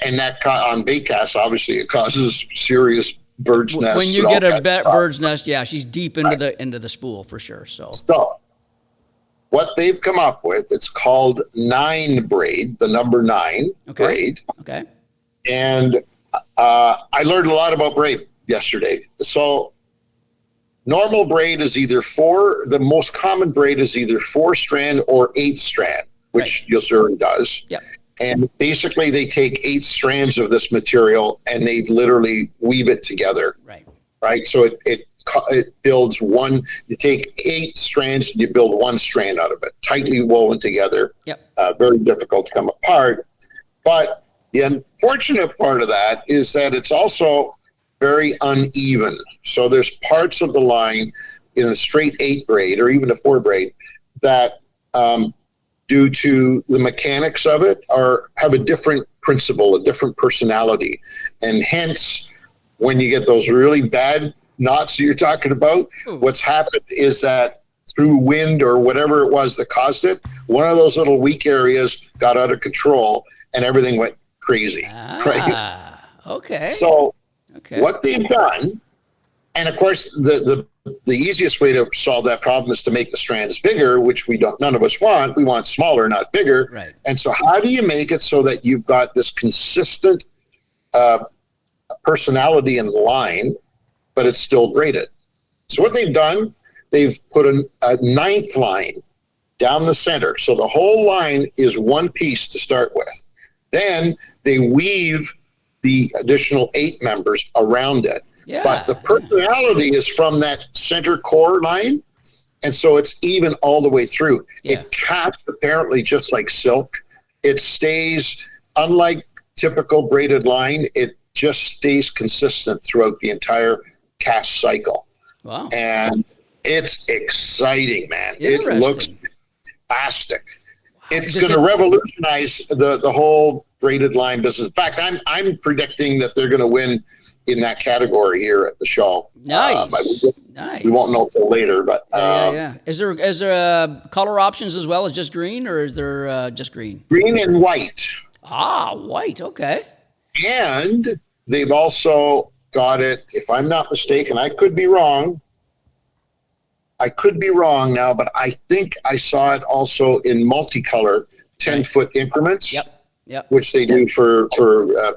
And that on bait cast, obviously, it causes serious bird's nest. When you get a bird's nest, she's deep into the spool for sure. So what they've come up with, it's called 9 braid, the number 9 braid. Okay. And I learned a lot about braid yesterday. So normal braid is the most common braid is either 4-strand or 8-strand, which Yo-Zuri does. Yeah. And basically, they take 8 strands of this material and they literally weave it together. Right. So it builds one. You take 8 strands and you build 1 strand out of it, tightly woven together. Yep. Very difficult to come apart. But the unfortunate part of that is that it's also very uneven. So there's parts of the line in a straight 8 braid or even a 4 braid that due to the mechanics of it, have a different principle, a different personality. And hence, when you get those really bad knots that you're talking about, what's happened is that through wind or whatever it was that caused it, one of those little weak areas got out of control and everything went crazy. Right? Okay. So what they've done, and of course, the easiest way to solve that problem is to make the strands bigger, which none of us want. We want smaller, not bigger. Right. And so how do you make it so that you've got this consistent personality in the line, but it's still braided? So what they've done, they've put a 9th line down the center. So the whole line is one piece to start with. Then they weave the additional 8 members around it. Yeah. But the personality is from that center core line. And so it's even all the way through. Yeah. It casts apparently just like silk. It stays, unlike typical braided line, it just stays consistent throughout the entire cast cycle. Wow. And it's exciting, man. It looks fantastic. It's going to revolutionize the whole braided line business. In fact, I'm predicting that they're going to win in that category here at the show. Nice. We won't know until later, but yeah. Is there color options as well as just green, or is there just green? Green and white. Ah, white. Okay. And they've also got it, if I'm not mistaken, I could be wrong now, but I think I saw it also in multicolor 10-foot increments. Yep. Which they do for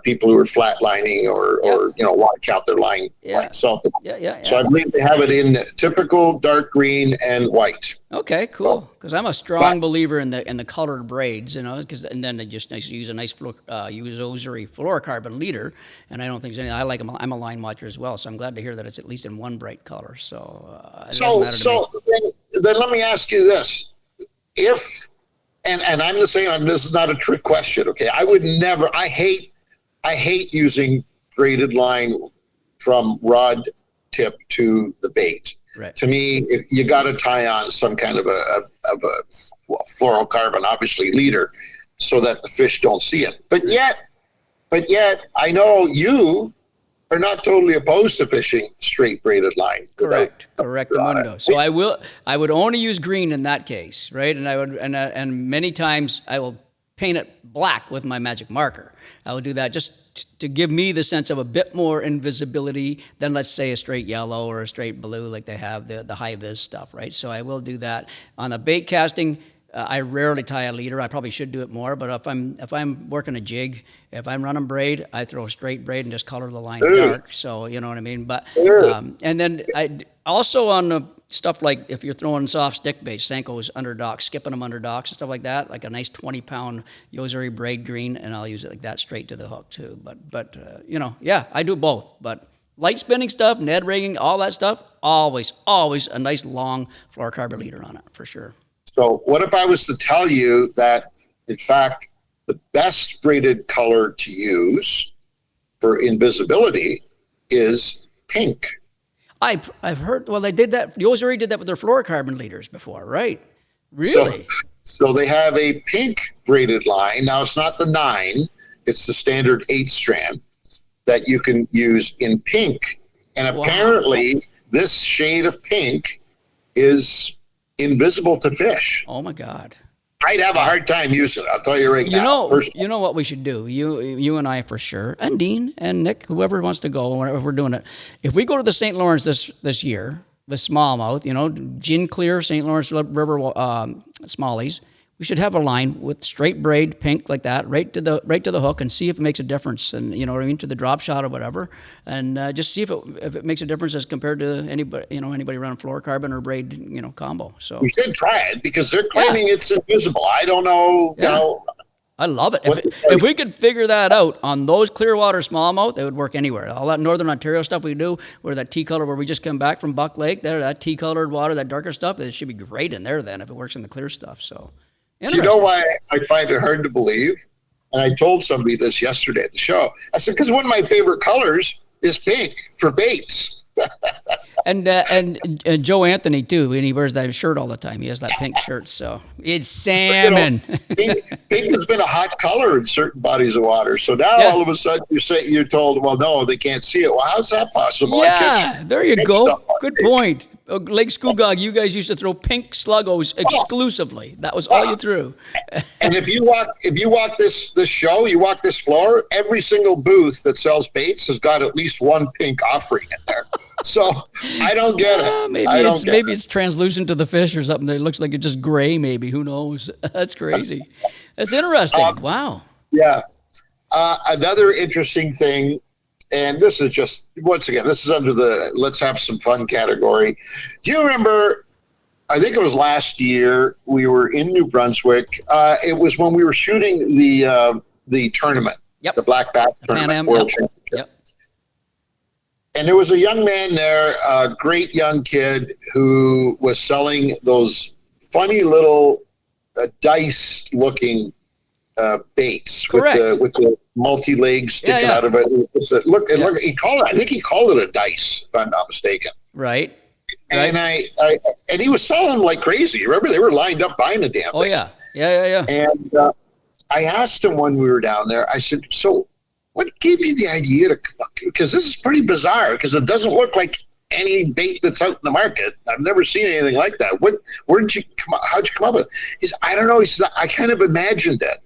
people who are flatlining or want to count their line. Yeah. So Yeah. So I believe they have it in typical dark green and white. Okay, cool. Because I'm a strong believer in the colored braids, and then they just use a nice Yo-Zuri fluorocarbon leader, and I don't think there's anything. I like them. I'm a line watcher as well, so I'm glad to hear that it's at least in one bright color. So then let me ask you this: if And I'm the same. This is not a trick question. Okay, I would never. I hate using braided line from rod tip to the bait. Right. To me, you got to tie on some kind of a fluorocarbon, obviously leader, so that the fish don't see it. But yet, I know you are not totally opposed to fishing straight braided line. Correct, mundo. So I would only use green in that case, right? And I would, and many times I will paint it black with my magic marker. I will do that just to give me the sense of a bit more invisibility than, let's say, a straight yellow or a straight blue, like they have the high vis stuff, right? So I will do that on the bait casting. I rarely tie a leader. I probably should do it more, but if I'm working a jig, if I'm running braid, I throw a straight braid and just color the line dark. So you know what I mean. But and then I also on the stuff like if you're throwing soft stick bait, Senko's under docks, skipping them under docks and stuff like that, like a nice 20-pound Yo-Zuri braid green, and I'll use it like that straight to the hook too. But I do both. But light spinning stuff, Ned rigging, all that stuff, always a nice long fluorocarbon leader on it for sure. So what if I was to tell you that, in fact, the best braided color to use for invisibility is pink? I've heard, well, they did that, Yo-Zuri did that with their fluorocarbon leaders before, right? Really? So they have a pink braided line. Now, it's not the 9, it's the standard 8-strand that you can use in pink. And apparently, this shade of pink is invisible to fish. Oh my God! I'd have a hard time using it. I'll tell you right now. You know what we should do? You and I for sure, and Dean and Nick, whoever wants to go, whenever we're doing it. If we go to the St. Lawrence this year, the smallmouth, gin clear St. Lawrence River smallies, we should have a line with straight braid, pink like that, right to the hook, and see if it makes a difference, and you know what I mean, to the drop shot or whatever, and just see if it makes a difference as compared to anybody running fluorocarbon or braid, combo. So we should try it because they're claiming it's invisible. I don't know. Yeah. I love it. If we could figure that out on those Clearwater smallmouth, it would work anywhere. All that Northern Ontario stuff we do, where that tea color, where we just come back from Buck Lake, that tea colored water, that darker stuff, it should be great in there then if it works in the clear stuff. So. Do you know why I find it hard to believe? And I told somebody this yesterday at the show. I said, because one of my favorite colors is pink for baits. and Joe Anthony too, and he wears that shirt all the time. He has that pink shirt, so it's salmon. Pink has been a hot color in certain bodies of water. So now all of a sudden you're told, well, no, they can't see it. Well, how's that possible? Yeah, there you go. Good point. Lake Scugog, you guys used to throw pink sluggos exclusively. That was all you threw. And if you walk this show, you walk this floor, every single booth that sells baits has got at least one pink offering in there. So I don't get it. Maybe it's translucent to the fish or something. It looks like it's just gray. Maybe, who knows? That's crazy. That's interesting. Wow. Yeah. Another interesting thing. And this is just, once again, this is under the let's have some fun category. Do you remember, I think it was last year, we were in New Brunswick. It was when we were shooting the tournament Yep. the Black Bass Pan Am, Tournament World yep. Championship. Yep. And there was a young man there, a great young kid, who was selling those funny little dice-looking baits with the multi-legs sticking out of it. Look, he called it. I think he called it a dice, if I'm not mistaken. Right. And and he was selling them like crazy. Remember, they were lined up buying the damn things. Oh yeah. And I asked him when we were down there. I said, "So, what gave you the idea to? Because this is pretty bizarre. Because it doesn't look like any bait that's out in the market. I've never seen anything like that. Where did you come? How'd you come up with it?" He said, "I don't know." He said, "I kind of imagined it."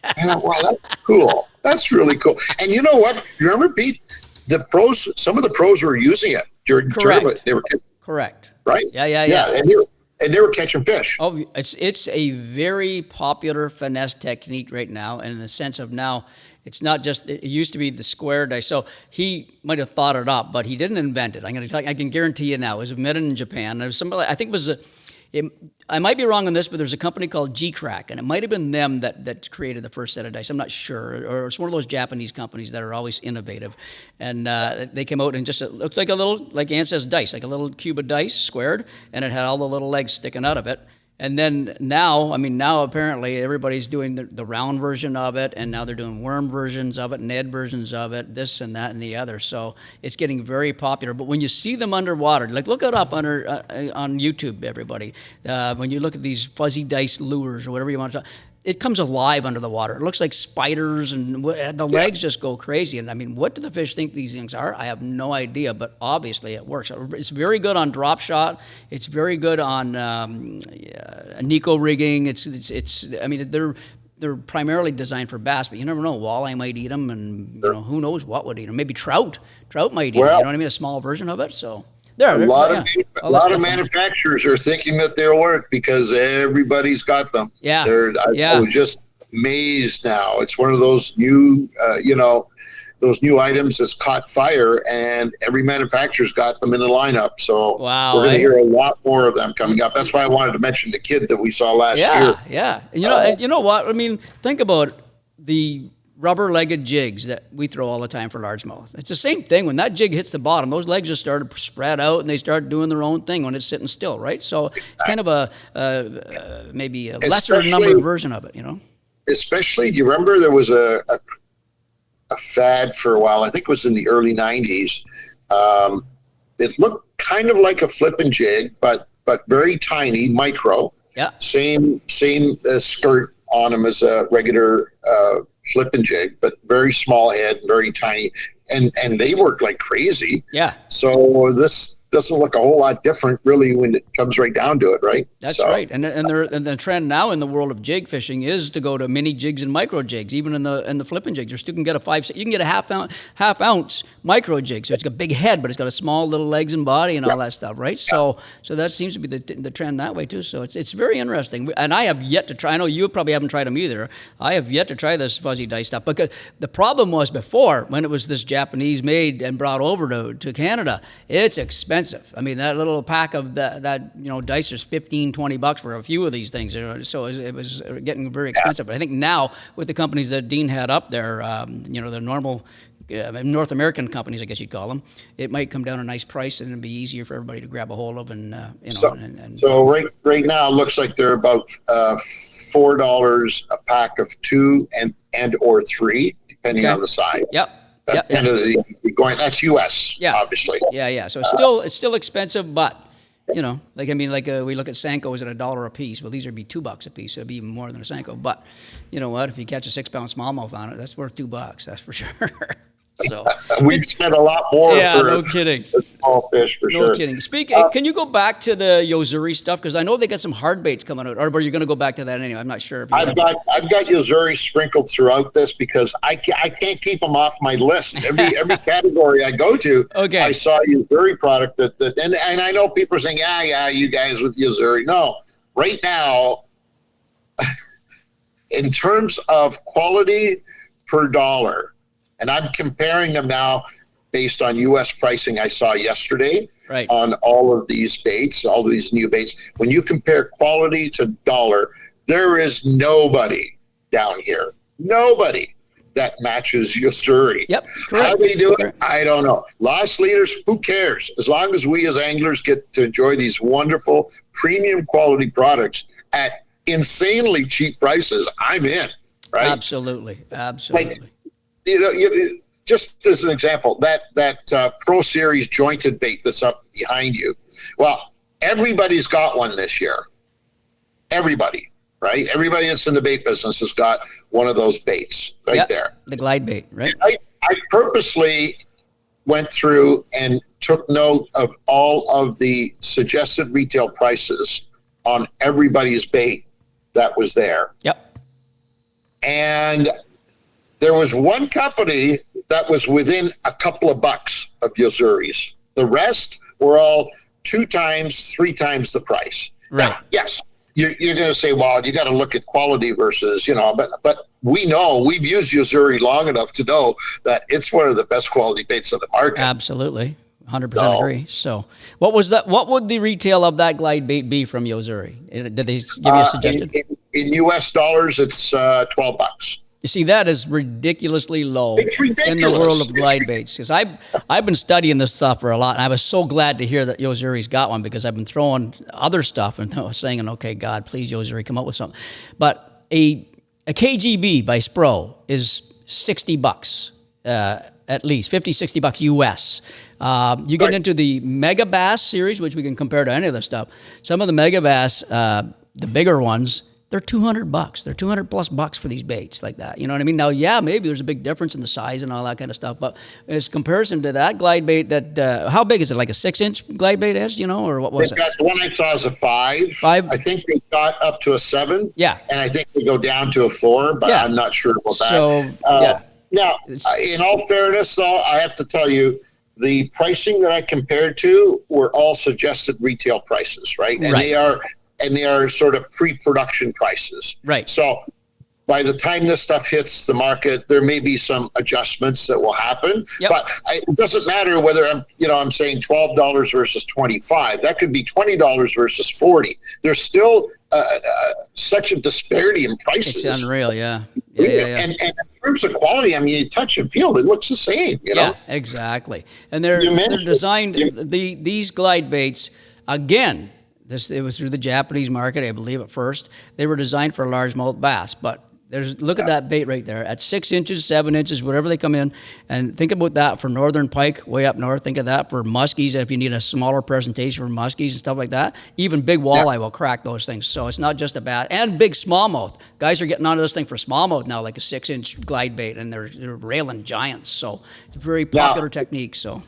I thought, wow, that's cool. That's really cool. And you know what? You remember, Pete? The pros. Some of the pros were using it during the tournament. They were correct. Right? Yeah. And they were catching fish. Oh, it's a very popular finesse technique right now, and in the sense of now, it's not just. It used to be the square dice. So he might have thought it up, but he didn't invent it. I can guarantee you now. It was invented in Japan. There was somebody. I think it was I might be wrong on this, but there's a company called G-Crack, and it might have been them that created the first set of dice. I'm not sure. Or it's one of those Japanese companies that are always innovative. And they came out and just, it looked like a little, like Ann says, dice, like a little cube of dice, squared, and it had all the little legs sticking out of it. And then now apparently everybody's doing the round version of it, and now they're doing worm versions of it, Ned versions of it, this and that and the other. So it's getting very popular. But when you see them underwater, like look it up on YouTube, everybody. When you look at these fuzzy dice lures or whatever you want to, it comes alive under the water. It looks like spiders, and the legs just go crazy. And I mean, what do the fish think these things are? I have no idea, but obviously it works. It's very good on drop shot. It's very good on Nico rigging. I mean, they're primarily designed for bass, but you never know. Walleye might eat them, and who knows what would eat them. Maybe trout might eat them. You know what I mean? A small version of it. So. A lot of manufacturers are thinking that they'll work because everybody's got them. Yeah. I was just amazed now. It's one of those new, those new items that's caught fire, and every manufacturer's got them in the lineup. So we're going to hear a lot more of them coming up. That's why I wanted to mention the kid that we saw last year. Yeah. And you know what? I mean, think about the rubber-legged jigs that we throw all the time for largemouth. It's the same thing. When that jig hits the bottom, those legs just start to spread out, and they start doing their own thing when it's sitting still, right? So it's kind of maybe a lesser-numbered version of it, Especially, do you remember there was a fad for a while, I think it was in the early 90s. It looked kind of like a flipping jig, but very tiny, micro. Yeah. Same skirt on them as a regular flipping jig, but very small head, very tiny, and they work like crazy. Yeah. So this doesn't look a whole lot different, really, when it comes right down to it, right? That's right. And the trend now in the world of jig fishing is to go to mini jigs and micro jigs. Even in the flipping jigs, you still can get you can get a half ounce micro jig. So it's got a big head, but it's got a small little legs and body and all that stuff, right? Yeah. So that seems to be the trend that way too. So it's very interesting. And I have yet to try. I know you probably haven't tried them either. I have yet to try this fuzzy dice stuff, because the problem was before, when it was this Japanese made and brought over to Canada, it's expensive. I mean, that little pack of that dice is $15-$20 for a few of these things. So it was getting very expensive. But I think now with the companies that Dean had up there, the normal North American companies, I guess you'd call them, it might come down a nice price, and it'd be easier for everybody to grab a hold of. So right now it looks like they're about $4 a pack of 2 and or 3, depending on the size. Yep. That's US, obviously. Yeah. So it's still expensive, but we look at Senkos at $1 a piece. Well, these would be $2 a piece. So it'd be even more than a Senko. But you know what? If you catch a 6-pound smallmouth on it, that's worth $2. That's for sure. So we've spent a lot more. No kidding. Small fish for sure. No kidding. Can you go back to the Yo-Zuri stuff? Because I know they got some hard baits coming out. Or are you going to go back to that anyway? I'm not sure. I've got Yo-Zuri sprinkled throughout this because I can't keep them off my list. Every category I go to, I saw Yo-Zuri product and I know people are saying, yeah, you guys with Yo-Zuri. No, right now, in terms of quality per dollar. And I'm comparing them now based on U.S. pricing I saw yesterday on all of these baits, all of these new baits. When you compare quality to dollar, there is nobody down here, nobody that matches Yo-Zuri. Yep, How correct. they do it, Correct. I don't know. Lost leaders, who cares? As long as we as anglers get to enjoy these wonderful premium quality products at insanely cheap prices, I'm in. Right? Absolutely. Absolutely. Like, just as an example, that Pro Series jointed bait that's up behind you. Well, everybody's got one this year. Everybody, right? Everybody that's in the bait business has got one of those baits right there. The glide bait, right? I purposely went through and took note of all of the suggested retail prices on everybody's bait that was there. Yep. And there was one company that was within a couple of bucks of Yo-Zuri's. The rest were all 2 times, 3 times the price. Right. Now, yes, you're going to say, well, you got to look at quality versus, but we know, we've used Yo-Zuri long enough to know that it's one of the best quality baits on the market. Absolutely. 100% agree. So what would the retail of that glide bait be from Yo-Zuri? Did they give you a suggestion? In US dollars, it's $12. You see, that is ridiculously low It's ridiculous. in the world of glide baits. Because I've been studying this stuff for a lot, and I was so glad to hear that Yo-Zuri's got one, because I've been throwing other stuff and saying, okay, God, please, Yo-Zuri, come up with something. But a KGB by SPRO is $60 at least, $50-$60 US. You get into the Mega Bass series, which we can compare to any of this stuff. Some of the Mega Bass, the bigger ones, they're $200. They're $200+ for these baits like that. You know what I mean? Now, yeah, maybe there's a big difference in the size and all that kind of stuff, but as comparison to that glide bait, that how big is it? Like a 6-inch glide bait is, or what was it? The one I saw is a 5. 5? I think they got up to a 7. Yeah. And I think they go down to a 4, but Yeah. I'm not sure about that. So, yeah. Now, in all fairness, though, I have to tell you, the pricing that I compared to were all suggested retail prices, right? And Right. they are sort of pre-production prices. Right. So by the time this stuff hits the market, there may be some adjustments that will happen. Yep. But it doesn't matter whether I'm saying $12 versus $25. That could be $20 versus $40. There's still such a disparity in prices. It's unreal, yeah. And in terms of quality, you touch and feel, it looks the same, you know? Yeah, exactly. And they're designed, these glide baits, again, it was through the Japanese market, I believe, at first. They were designed for largemouth bass, but look at that bait right there. At 6 inches, 7 inches, whatever they come in, and think about that for northern pike, way up north. Think of that for muskies, if you need a smaller presentation for muskies and stuff like that. Even big walleye will crack those things, so it's not just a bad. And big smallmouth. Guys are getting onto this thing for smallmouth now, like a 6-inch glide bait, and they're railing giants, so it's a very popular technique, so.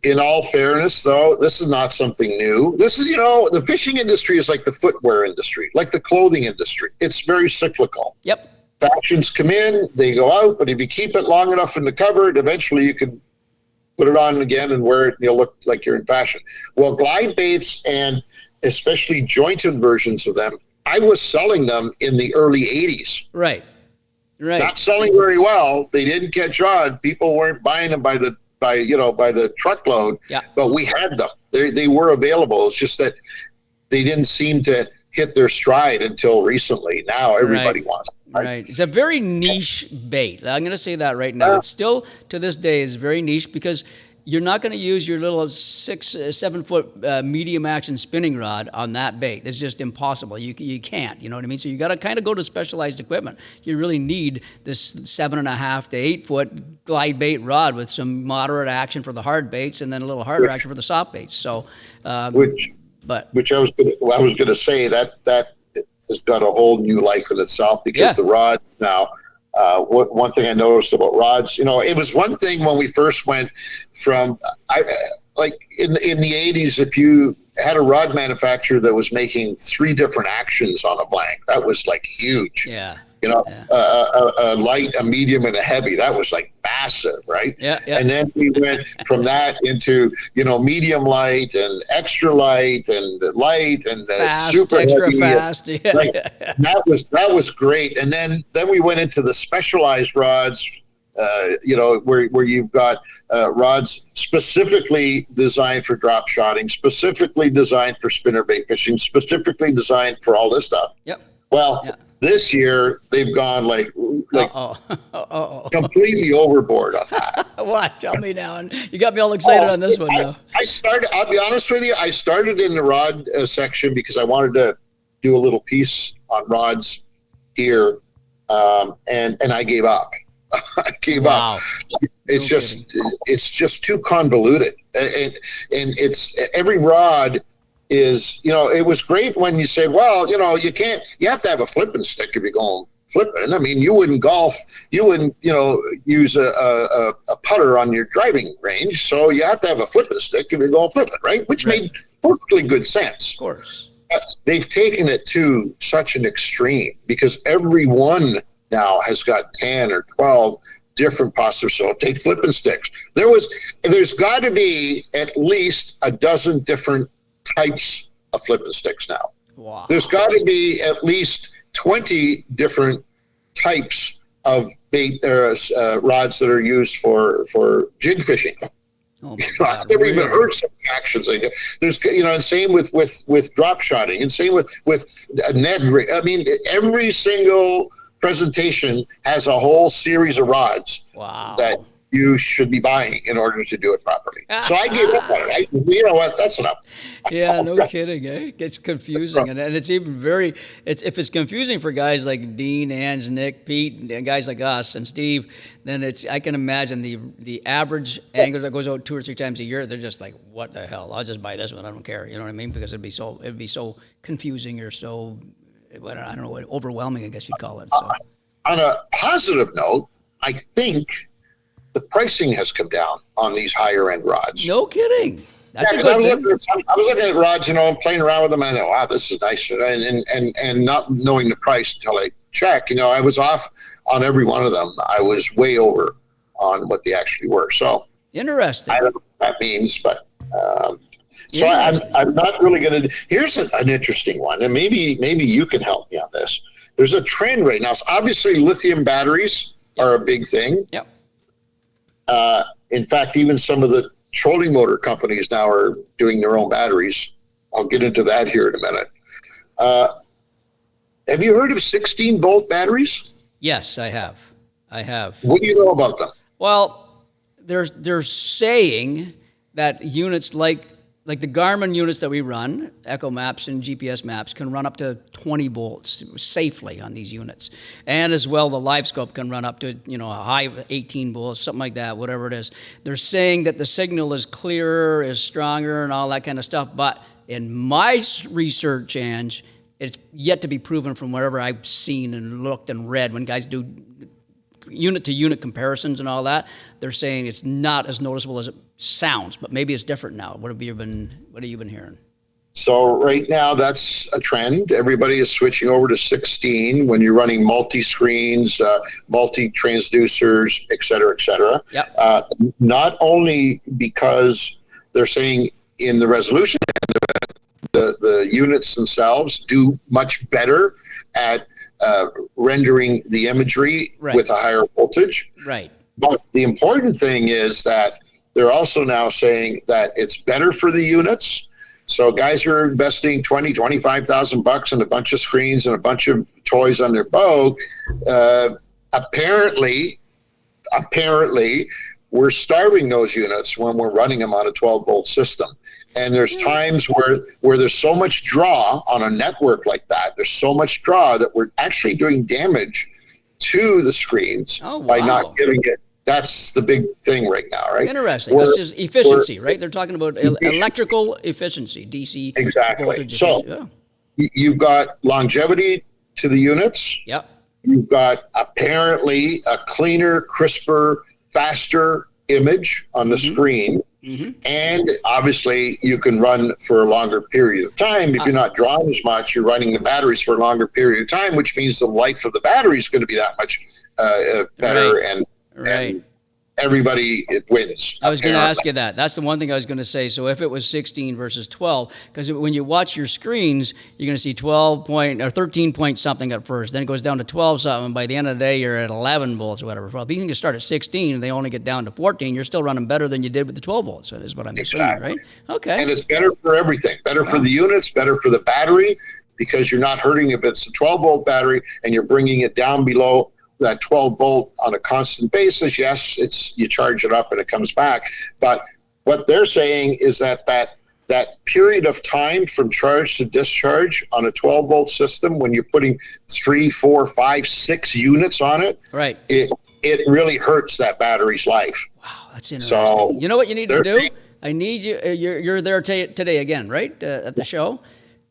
In all fairness, though, this is not something new. This is, the fishing industry is like the footwear industry, like the clothing industry. It's very cyclical. Yep. Fashions come in, they go out, but if you keep it long enough in the cupboard, eventually you can put it on again and wear it, and you'll look like you're in fashion. Well, glide baits, and especially jointed versions of them, I was selling them in the early 80s. Right. Not selling very well. They didn't catch on. People weren't buying them by the truckload, but we had them. They were available. It's just that they didn't seem to hit their stride until recently. Now everybody wants them. Right. It's a very niche bait. I'm going to say that right now. It's still, to this day, is very niche, because you're not going to use your little 6-7 foot medium action spinning rod on that bait. It's just impossible. You can't. You know what I mean? So you got to kind of go to specialized equipment. You really need this 7.5 to 8 foot glide bait rod with some moderate action for the hard baits, and then a little harder action for the soft baits. So, which I was going to say that has got a whole new life in itself, because the rods now. One thing I noticed about rods, it was one thing when we first went from, in the 80s, if you had a rod manufacturer that was making 3 different actions on a blank, that was like huge. Yeah. A light, a medium, and a heavy. That was like massive, right? Yeah. And then we went from that into, medium light and extra light and light and fast, super extra heavy. fast. Yeah. Like, that was great. And then we went into the specialized rods, where you've got rods specifically designed for drop shotting, specifically designed for spinnerbait fishing, specifically designed for all this stuff. Yep. Well, This year they've gone like completely overboard on that. What? Tell me now. And you got me all excited on this one now. I'll be honest with you, I started in the rod section because I wanted to do a little piece on rods here, and I gave up. I gave up. It's just too convoluted, and it's every rod is, it was great when you say, well, you have to have a flipping stick if you're going flipping. I mean, you wouldn't golf, you wouldn't, use a putter on your driving range. So you have to have a flipping stick if you're going flipping, right? Which made perfectly good sense. Of course. But they've taken it to such an extreme because everyone now has got 10 or 12 different possible. So take flipping sticks. There's got to be at least a dozen different types of flipping sticks now. Wow. There's got to be at least 20 different types of bait rods that are used for jig fishing. Oh I've never even heard some actions like that. There's, and same with drop shotting, and same with Ned. I mean, every single presentation has a whole series of rods that you should be buying in order to do it properly. So I gave up on it. You know what? That's enough. Yeah, no kidding. It gets confusing, and it's even if it's confusing for guys like Dean, Ange, Nick, Pete, and guys like us and Steve, then I can imagine the average angler that goes out 2 or 3 times a year. They're just like, what the hell? I'll just buy this one. I don't care. You know what I mean? Because it'd be so confusing or so, I don't know, overwhelming, I guess you'd call it. So. On a positive note, I think the pricing has come down on these higher end rods. No kidding. That's a good thing. I was looking at rods, and playing around with them, and I thought, wow, this is nice. And not knowing the price until I check, I was off on every one of them. I was way over on what they actually were. So interesting. I don't know what that means, but so I'm not really going to. Here's an interesting one, and maybe you can help me on this. There's a trend right now. So obviously, lithium batteries are a big thing. Yep. In fact, even some of the trolling motor companies now are doing their own batteries. I'll get into that here in a minute. Have you heard of 16-volt batteries? Yes, I have. What do you know about them? Well, they're saying that units like the Garmin units that we run, Echo Maps and GPS maps, can run up to 20 volts safely on these units. And as well, the live scope can run up to, a high of 18 volts, something like that, whatever it is. They're saying that the signal is clearer, is stronger, and all that kind of stuff. But in my research, Ange, it's yet to be proven from wherever I've seen and looked and read when guys do unit-to-unit comparisons and all that. They're saying it's not as noticeable as it sounds, but maybe it's different now. What have you been hearing? So right now, that's a trend. Everybody is switching over to 16 when you're running multi-screens, multi-transducers, et cetera, et cetera. Yep. Not only because they're saying in the resolution, the units themselves do much better at rendering the imagery with a higher voltage. Right. But the important thing is that they're also now saying that it's better for the units. So guys are investing $25,000 in a bunch of screens and a bunch of toys on their bow. Apparently, we're starving those units when we're running them on a 12-volt system. And there's times where there's so much draw on a network like that. There's so much draw that we're actually doing damage to the screens by not giving it. That's the big thing right now, right? Interesting. That's just efficiency, right? They're talking about electrical efficiency, DC. Exactly. So you've got longevity to the units. Yep. You've got apparently a cleaner, crisper, faster image on the screen. Mm-hmm. And obviously you can run for a longer period of time. If you're not drawing as much, you're running the batteries for a longer period of time, which means the life of the battery is going to be that much better. And everybody wins. I was going to ask you that. That's the one thing I was going to say. So if it was 16 versus 12, because when you watch your screens, you're going to see 13 point something at first. Then it goes down to 12 something. And by the end of the day, you're at 11 volts or whatever. Well, these things start at 16 and they only get down to 14. You're still running better than you did with the 12 volts. So is what I'm assuming, right? Okay. And it's better for everything. Better for the units, better for the battery. because you're not hurting if it's a 12-volt battery and you're bringing it down below that 12-volt on a constant basis. Yes, you charge it up and it comes back. But what they're saying is that period of time from charge to discharge on a 12-volt system, when you're putting 3, 4, 5, 6 units on it, right, it really hurts that battery's life. Wow, that's interesting. So you know what you need to do? I need you. You're there today again, right? At the show.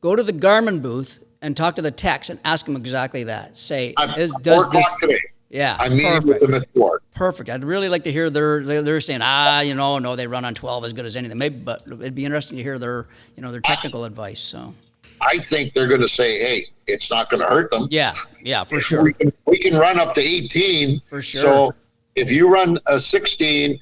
Go to the Garmin booth and talk to the techs and ask them exactly that. Say, does this? Today. Yeah, I'm meeting with them at 4. Perfect. I'd really like to hear they're saying, no, they run on 12 as good as anything. Maybe, but it'd be interesting to hear their technical advice. So I think they're going to say, hey, it's not going to hurt them. Yeah, for sure. We can run up to 18. For sure. So if you run a 16,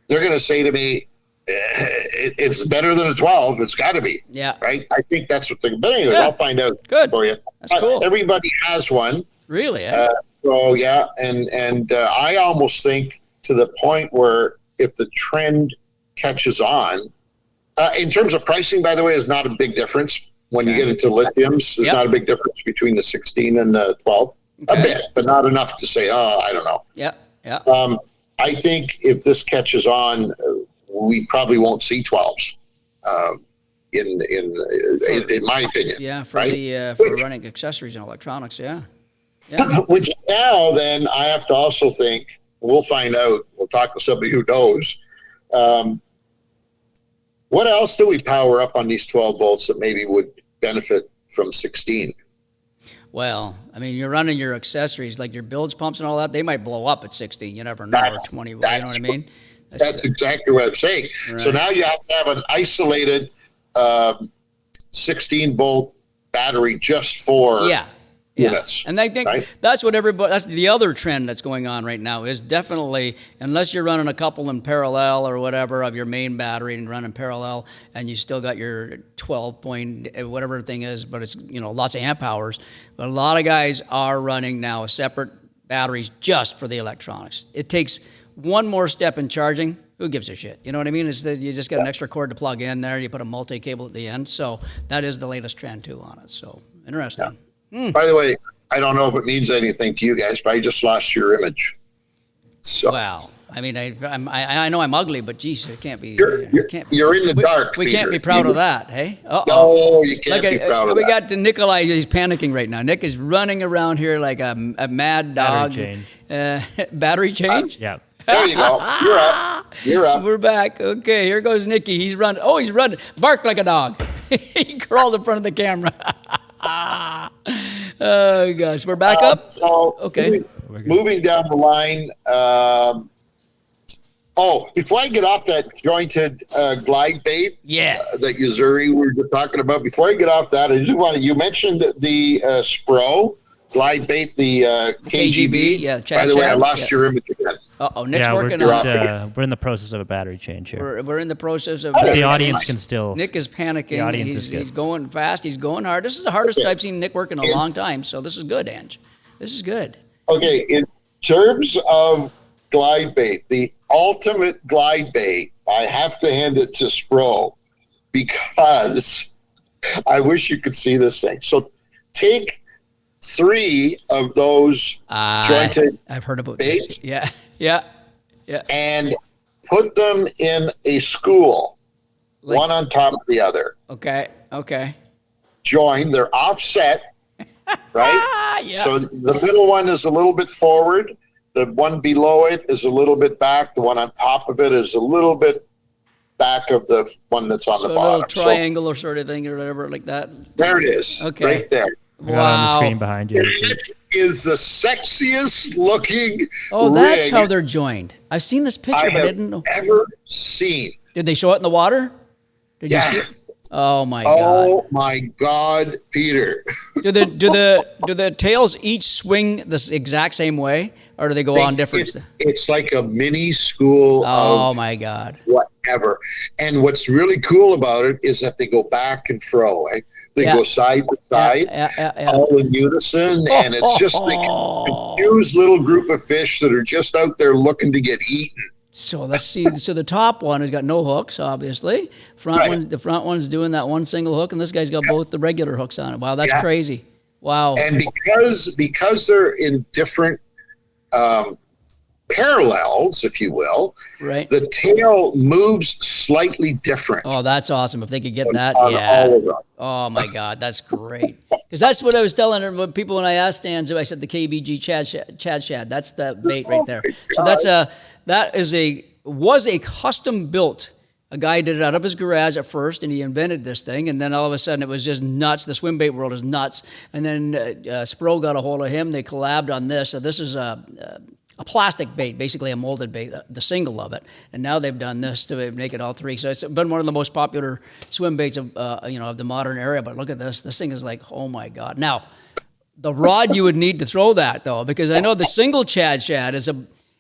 they're going to say to me, it's better than a 12. It's got to be. Yeah. Right? I think that's what they're. But anyway, I'll find out for you. That's cool. Everybody has one. Really? Eh? So yeah, and I almost think to the point where if the trend catches on, in terms of pricing, by the way, is not a big difference when you get into lithiums. There's not a big difference between the 16 and the 12. A bit, but not enough to say, I don't know. Yeah. I think if this catches on, we probably won't see 12s. In my opinion. Yeah, for running accessories and electronics. Yeah. Which now then I have to also think, we'll find out, we'll talk to somebody who knows, what else do we power up on these 12 volts that maybe would benefit from 16? Well, I mean, you're running your accessories like your bilge pumps and all that, they might blow up at 16. You never know, or 20, you know what I mean? That's exactly what I'm saying. Right. So now you have to have an isolated 16-volt battery just for units. And I think that's what that's the other trend that's going on right now is definitely, unless you're running a couple in parallel or whatever of your main battery and running parallel and you still got your 12 point whatever thing is, but it's, lots of amp hours. But a lot of guys are running now separate batteries just for the electronics. It takes one more step in charging. Who gives a shit? You know what I mean? It's that you just got an extra cord to plug in there. You put a multi-cable at the end. So that is the latest trend too on it. So interesting. Yeah. By the way, I don't know if it means anything to you guys, but I just lost your image. So. Wow. I mean, I know I'm ugly, but geez, it can't be. You're in the dark. We can't be proud of that, hey? No, you can't be proud of that. We got Nikolai. He's panicking right now. Nick is running around here like a mad dog. Battery change. Battery change? Yeah. There you go. You're up. We're back. Okay, here goes Nicky. He's running. Oh, he's running. Barked like a dog. He crawled in front of the camera. Oh, gosh. We're back up? So, okay. Moving down the line. Before I get off that jointed glide bait that Yo-Zuri we were just talking about, before I get off that, I just you mentioned the SPRO glide bait, the KGB. Yeah, by the way, I lost your image again. Nick's working on we're in the process of a battery change here. We're in the process of the audience can still. Nick is panicking. The audience is good. He's going fast. He's going hard. This is the hardest I've seen Nick work in a long time. So this is good, Ange. This is good. Okay, in terms of glide bait, the ultimate glide bait, I have to hand it to SPRO because I wish you could see this thing. So take 3 of those jointed I've heard about baits. This. Yeah. And put them in a school, one on top of the other. Okay. Join. They're offset, right? Yeah. So the middle one is a little bit forward. The one below it is a little bit back. The one on top of it is a little bit back of the one that's on the bottom. A little triangle or sort of thing or whatever like that. There it is. Okay. Right there. Wow. On the screen behind you. It is the sexiest looking that's rig how they're joined. I've seen this picture, but I didn't know. Ever seen. Did they show it in the water? Did you see it? Oh my God. Oh my God, Peter. Do the tails each swing the exact same way, or do they go on different? It's like a mini school of my God. Whatever. And what's really cool about it is that they go back and fro. Right? They go side to side, all in unison, and it's just like a confused little group of fish that are just out there looking to get eaten. So let's see. So the top one has got no hooks, obviously. The front one's doing that one single hook, and this guy's got both the regular hooks on it. Wow, that's crazy. Wow. And because they're in different parallels, if you will, right, the tail moves slightly different. Oh, that's awesome. If they could get that, all of them. Oh my God, that's great. Because that's what I was telling people when I asked Angelo. I said the KBG Chad Shad. That's the bait right there. So was a custom built. A guy did it out of his garage at first, and he invented this thing. And then all of a sudden, it was just nuts. The swim bait world is nuts. And then SPRO got a hold of him. They collabed on this. So this is a plastic bait, basically a molded bait, the single of it. And now they've done this to make it all three. So it's been one of the most popular swim baits of the modern era. But look at this. This thing is like, oh my God. Now, the rod you would need to throw that though, because I know the single Chad Shad is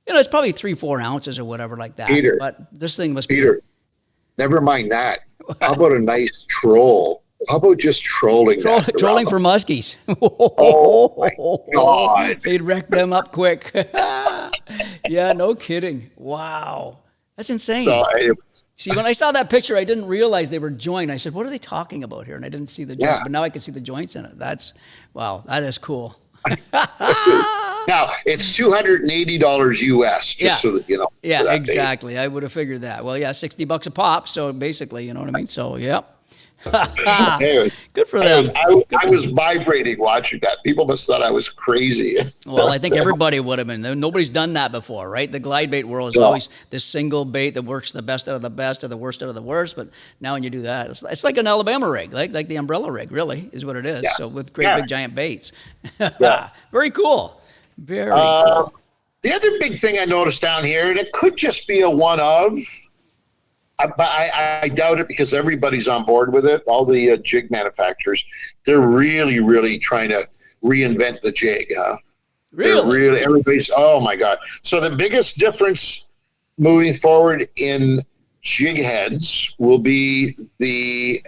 it's probably 3-4 ounces or whatever like that. Peter, but this thing must be. Never mind that. How about a nice troll? How about just trolling trolling for muskies? Oh my God. They'd wreck them up quick. Yeah, no kidding. Wow. That's insane. See, when I saw that picture, I didn't realize they were joined. I said, what are they talking about here? And I didn't see the joints, but now I can see the joints in it. Wow, that is cool. Now, it's $280 US, just so that you know. Yeah, exactly. Bait. I would have figured that. Well, yeah, $60 a pop. So basically, you know what I mean? So, yeah. Anyways, good for them. I was vibrating watching that. People must have thought I was crazy. Well, I think everybody would have been. Nobody's done that before, right? The glide bait world is always this single bait that works the best out of the best or the worst out of the worst. But now when you do that, it's like an Alabama rig, like the umbrella rig, really, is what it is. Yeah. So with great big giant baits. Very cool. Very cool. The other big thing I noticed down here, and it could just be a one of, but I doubt it because everybody's on board with it. All the jig manufacturers, they're really, really trying to reinvent the jig. Really? Everybody's, oh my God. So the biggest difference moving forward in jig heads will be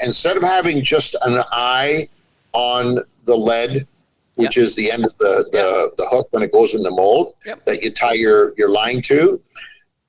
instead of having just an eye on the lead, which is the end of the hook when it goes in the mold that you tie your line to,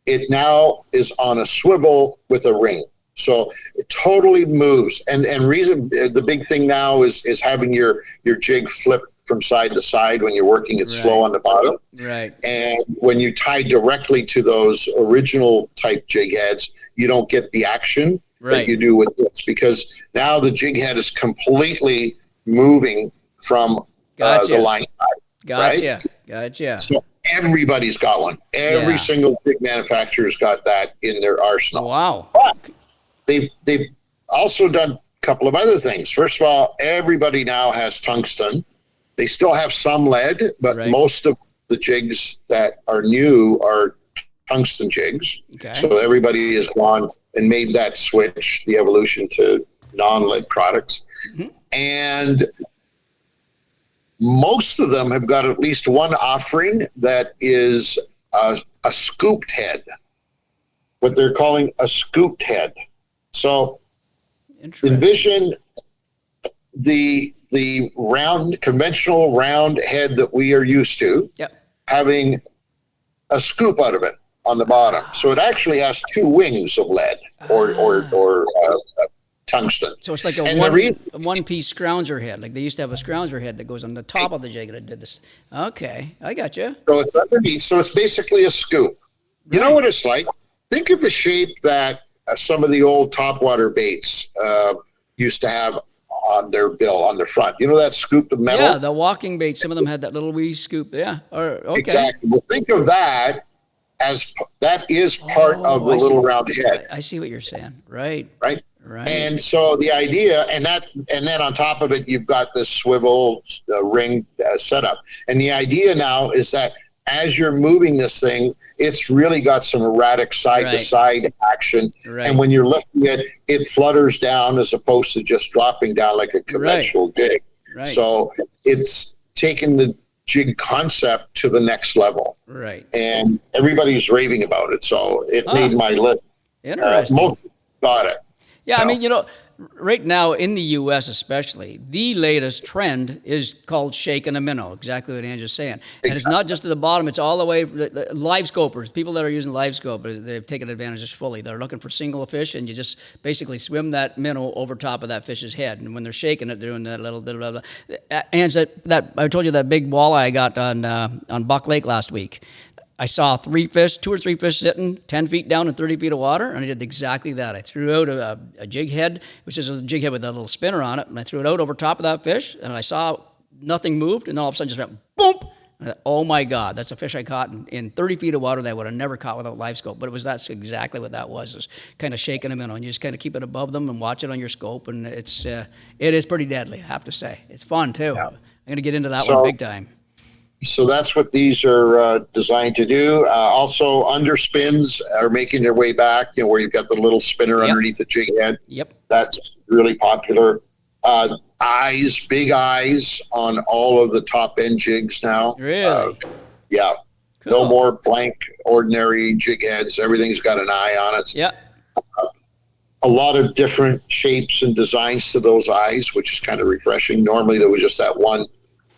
it now is on a swivel with a ring. So it totally moves. And reason the big thing now is having your jig flip from side to side when you're working it slow on the bottom. Right. And when you tie directly to those original type jig heads, you don't get the action that you do with this, because now the jig head is completely moving from the line side. Gotcha. So everybody's got one. Every single big manufacturer's got that in their arsenal. Wow. But they've also done a couple of other things. First of all, everybody now has tungsten. They still have some lead, but most of the jigs that are new are tungsten jigs. Okay. So everybody has gone and made that switch, the evolution to non-lead products. Mm-hmm. And most of them have got at least one offering that is a scooped head, what they're calling a scooped head. So envision the round, conventional round head that we are used to having a scoop out of it on the bottom. So it actually has two wings of lead or tungsten. So it's like a one-piece scrounger head. Like they used to have a scrounger head that goes on the top of the jig that did this. Okay, I got you. So it's underneath. So it's basically a scoop. You know what it's like? Think of the shape that some of the old topwater baits used to have on their bill, on the front. You know that scoop of metal? Yeah, the walking bait. Some of them had that little wee scoop. Yeah. Exactly. Well, think of that as that is part of the little round head. I see what you're saying. Right. And so the idea, and then on top of it, you've got this swivel ring setup. And the idea now is that as you're moving this thing, it's really got some erratic side-to-side action. Right. And when you're lifting it, it flutters down as opposed to just dropping down like a conventional jig. Right. So it's taken the jig concept to the next level. Right. And everybody's raving about it. So it made my list. Interesting. Most got it. Yeah, I mean, right now in the U.S. especially, the latest trend is called shaking a minnow, exactly what Angela's saying. And it's not just at the bottom, it's all the way, the live scopers, people that are using live scope, they've taken advantage of this fully. They're looking for single fish, and you just basically swim that minnow over top of that fish's head. And when they're shaking it, they're doing that little bit of, Angela, that I told you that big walleye I got on Buck Lake last week. I saw 2 or 3 fish sitting 10 feet down in 30 feet of water, and I did exactly that. I threw out a jighead, which is a jighead with a little spinner on it, and I threw it out over top of that fish, and I saw nothing moved, and then all of a sudden just went boom. And I thought, oh my God, that's a fish I caught in 30 feet of water that I would have never caught without live scope. But that's exactly what that was, is kind of shaking them in, and you just kind of keep it above them and watch it on your scope, and it is pretty deadly, I have to say. It's fun too. Yeah. I'm going to get into that one big time. So that's what these are designed to do. Also, underspins are making their way back, where you've got the little spinner underneath the jig head. Yep. That's really popular. Eyes, big eyes on all of the top end jigs now. Really? Yeah. Cool. No more blank, ordinary jig heads. Everything's got an eye on it. Yeah. A lot of different shapes and designs to those eyes, which is kind of refreshing. Normally there was just that one,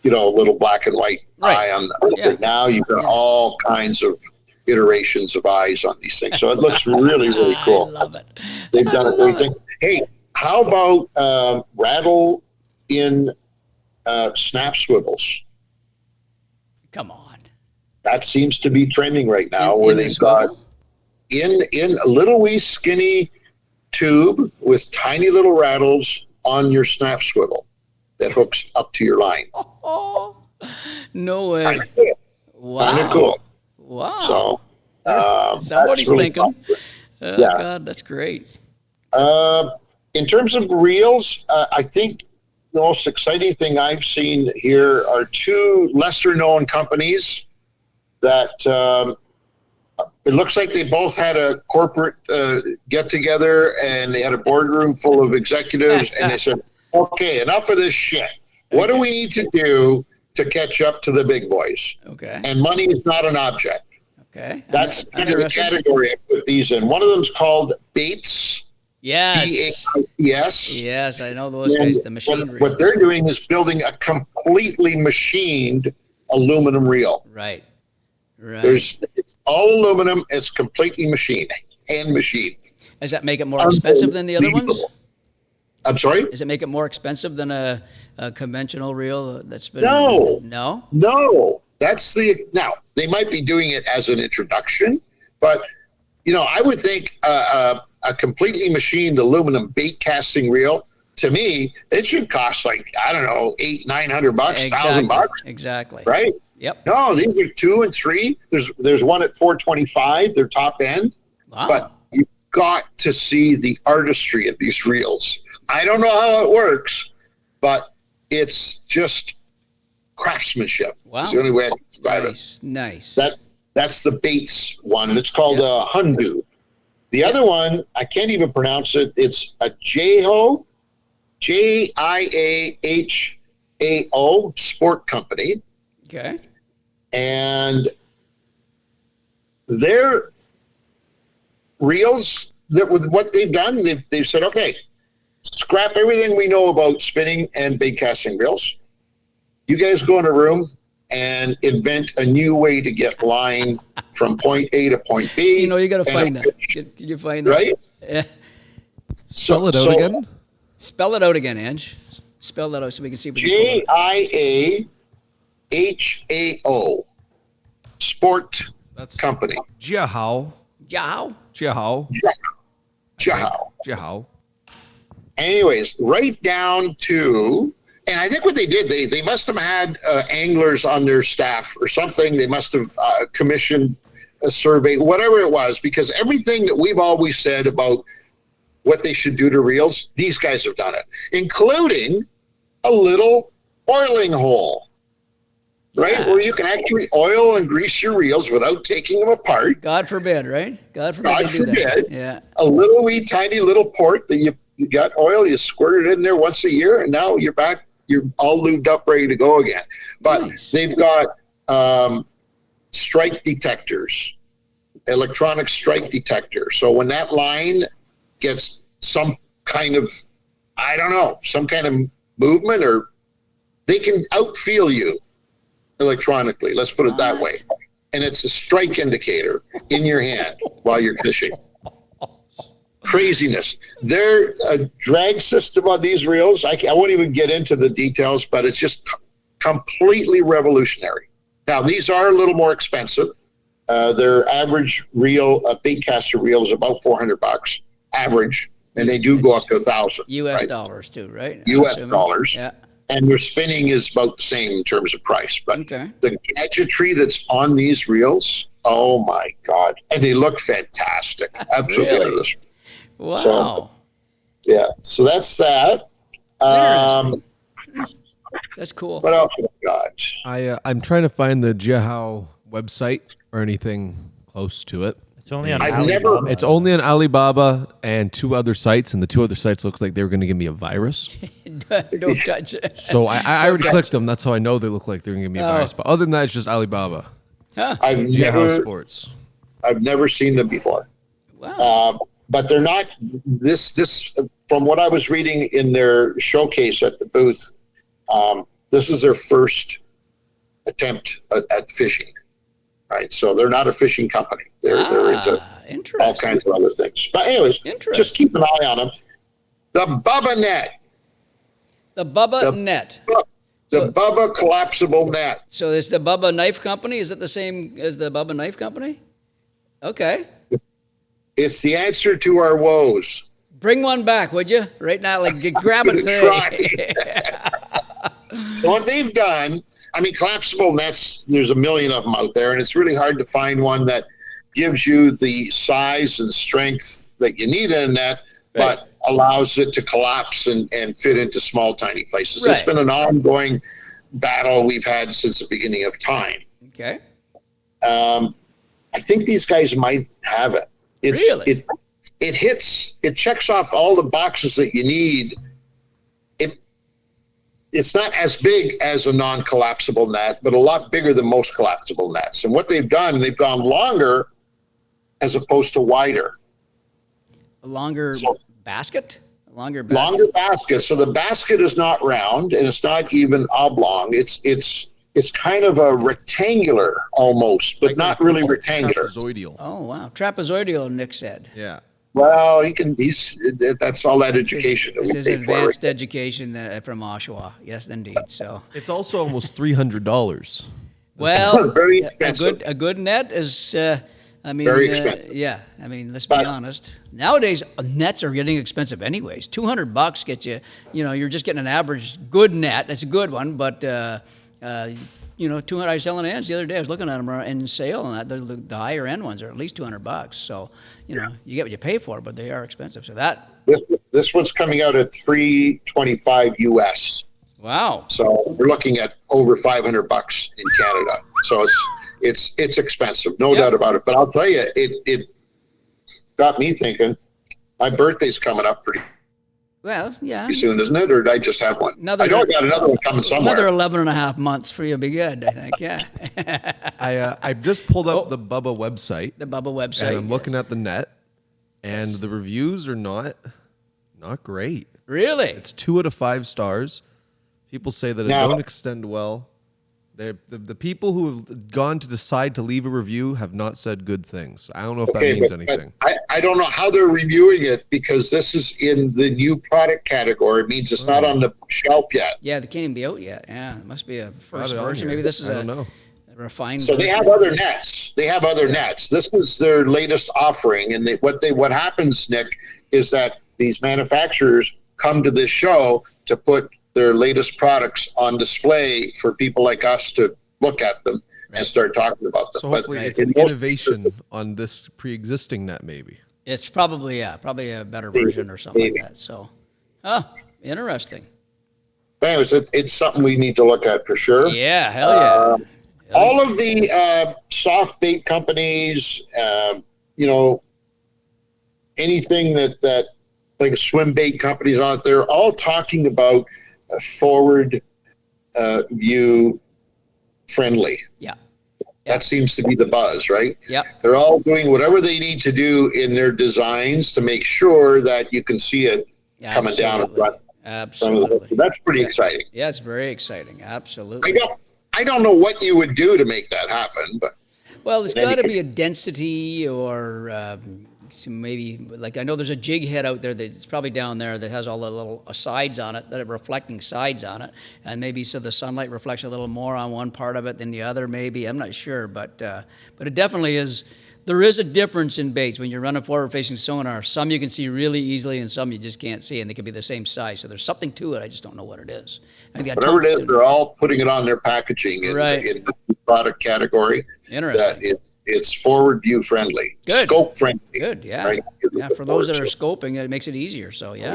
little black and white eye on. Yeah. Now you've got all kinds of iterations of eyes on these things. So it looks really, really cool. I love it. They've done a great thing. Hey, how about rattle in snap swivels? Come on. That seems to be trending right now, where In the they've got swivel? in a little wee skinny tube with tiny little rattles on your snap swivel that hooks up to your line. Oh, no way. Kind of cool. Wow. Kind of cool. Wow. So Somebody's that's really thinking. popular. Oh, Yeah. God, that's great. In terms of reels, I think the most exciting thing I've seen here are 2 lesser known companies that it looks like they both had a corporate get together, and they had a boardroom full of executives, and they said, okay, enough of this shit. What do we need to do to catch up to the big boys? Okay. And money is not an object. Okay. That's kind of the Interesting. category I put these in. One of them's called Baits. Yes. BAITS. Yes, I know those guys, the machine reels. What they're doing is building a completely machined aluminum reel. Right. It's all aluminum. It's completely machined, hand machined. Does that make it more expensive than the other ones? Unbelievable. I'm sorry? Does it make it more expensive than a conventional reel that's been? No. No? No. Now, they might be doing it as an introduction, but, I would think a completely machined aluminum bait casting reel, to me, it should cost like, I don't know, $800-900, $1,000. Exactly. Right? Yep. No, these are 2 and 3. There's one at $425, their top end. Wow. But you've got to see the artistry of these reels. I don't know how it works, but it's just craftsmanship. Wow. It's the only way I can describe it. Nice. That's the Baits one, and it's called a Hundu. The other one, I can't even pronounce it. It's a Jiahao, Jiahao sport company. Okay. And their reels, with what they've done, they've said, okay, scrap everything we know about spinning and bait casting reels. You guys go in a room and invent a new way to get line from point A to point B. You got to find that. Can you find that? Right? Yeah. Spell it out again. Spell it out again, Ange. Spell that out so we can see what you Jiahao sport company. Jiahao. Jiahao. Jiahao. Jiahao. Anyways, right down to, and I think what they did, they must have had anglers on their staff or something. They must have commissioned a survey, whatever it was, because everything that we've always said about what they should do to reels, these guys have done it, including a little oiling hole, right? Yeah. Where you can actually oil and grease your reels without taking them apart. God forbid, right? God forbid. God they do that. forbid. Yeah. A little wee tiny little port that you got oil, you squirt it in there once a year, and now you're back, you're all lubed up, ready to go again. But Nice. they've got strike detectors, electronic strike detector. So when that line gets some kind of I don't know, some kind of movement, or they can outfeel you electronically. Let's put it that way. And it's a strike indicator in your hand while you're fishing. Craziness. Their drag system on these reels, I won't even get into the details, but it's just completely revolutionary. Now, these are a little more expensive. Their average reel, a baitcaster reel, is about $400 average, and they do go up to $1,000. U.S. dollars too, right? U.S. dollars. Yeah. And their spinning is about the same in terms of price. But the gadgetry that's on these reels, oh my God. And they look fantastic. Absolutely. Really? Wow. So, yeah. So that's that. That's cool. What else have we got? I'm trying to find the Jihao website or anything close to it. It's only on I've Alibaba. never- It's only on Alibaba and 2 other sites, and the 2 other sites looks like they were going to give me a virus. Don't touch it. So I already clicked them. That's how I know they look like they're going to give me a virus. But other than that, it's just Alibaba. I've Jihao Sports. never seen them before. Wow. But they're not this from what I was reading in their showcase at the booth. This is their first attempt at fishing, right? So they're not a fishing company. They're into all kinds of other things. But anyways, just keep an eye on them. The Bubba net. The Bubba net. The Bubba collapsible net. So is the Bubba Knife Company, is it the same as the Bubba Knife Company? Okay. It's the answer to our woes. Bring one back, would you? Right now, like grab it today. So what they've done, I mean, collapsible nets, there's a million of them out there, and it's really hard to find one that gives you the size and strength that you need in a net, but allows it to collapse and fit into small, tiny places. It's been an ongoing battle we've had since the beginning of time. Okay. I think these guys might have it. Really? It checks off all the boxes that you need. It's not as big as a non-collapsible net, but a lot bigger than most collapsible nets. And what they've done, they've gone longer as opposed to wider. A longer basket? A longer basket? Longer basket. So the basket is not round and it's not even oblong. It's kind of a rectangular almost, but not really rectangular. Trapezoidal. Oh, wow. Trapezoidal, Nick said. Yeah. Well, that's all that education. This is advanced education from Oshawa. Yes, indeed. So It's also almost $300. well, Very expensive. a good net is, I mean, Very expensive. yeah. I mean, let's be honest. Nowadays, nets are getting expensive, anyways. $200 gets you. You know, you're just getting an average good net. It's a good one, but 200. I was selling ends the other day. I was looking at them in sale, and the higher end ones are at least $200. So you get what you pay for, but they are expensive. So that This one's coming out at $325 US. wow. So we're looking at over $500 in Canada. So it's expensive, no doubt about it. But I'll tell you, it got me thinking. My birthday's coming up pretty Well, yeah. soon, isn't it? Or did I just have one? I know I got another one coming somewhere. Another 11 and a half months for you will be good, I think. Yeah. I just pulled up the Bubba website. The Bubba website. And I'm looking at the net, and the reviews are not great. Really? It's 2 out of 5 stars. People say that it don't extend well. The people who have gone to decide to leave a review have not said good things. I don't know if that means anything. I don't know how they're reviewing it because this is in the new product category. It means it's not on the shelf yet. Yeah, they can't even be out yet. Yeah, it must be a first Not on version. here. Maybe this is I don't know. a refined So they version. have other nets. They have other nets. This is their latest offering. And what happens, Nick, is that these manufacturers come to this show to put their latest products on display for people like us to look at them and start talking about them. So hopefully it's an innovation on this pre-existing net, maybe. It's probably a better version or something like that. So, interesting. Anyways, it's something we need to look at for sure. Yeah, hell yeah. All of the soft bait companies, anything that like swim bait companies out there, all talking about forward view friendly. Yeah. That seems to be the buzz, right? Yep. They're all doing whatever they need to do in their designs to make sure that you can see it coming down in front. Absolutely. So that's pretty exciting. Yeah, it's very exciting. Absolutely. I don't know what you would do to make that happen, but well, there's got to be a density or maybe like I know there's a jighead out there that's probably down there that has all the little sides on it that are reflecting sides on it, and maybe so the sunlight reflects a little more on one part of it than the other. Maybe I'm not sure, but it definitely is. There is a difference in baits when you're running forward-facing sonar. Some you can see really easily, and some you just can't see, and they can be the same size. So there's something to it. I just don't know what it is. Whatever it is, they're all putting it on their packaging in the product category. Interesting. That it's forward view friendly, scope friendly. Good, yeah. Right? Yeah, for those that are scoping, it makes it easier. So, yeah.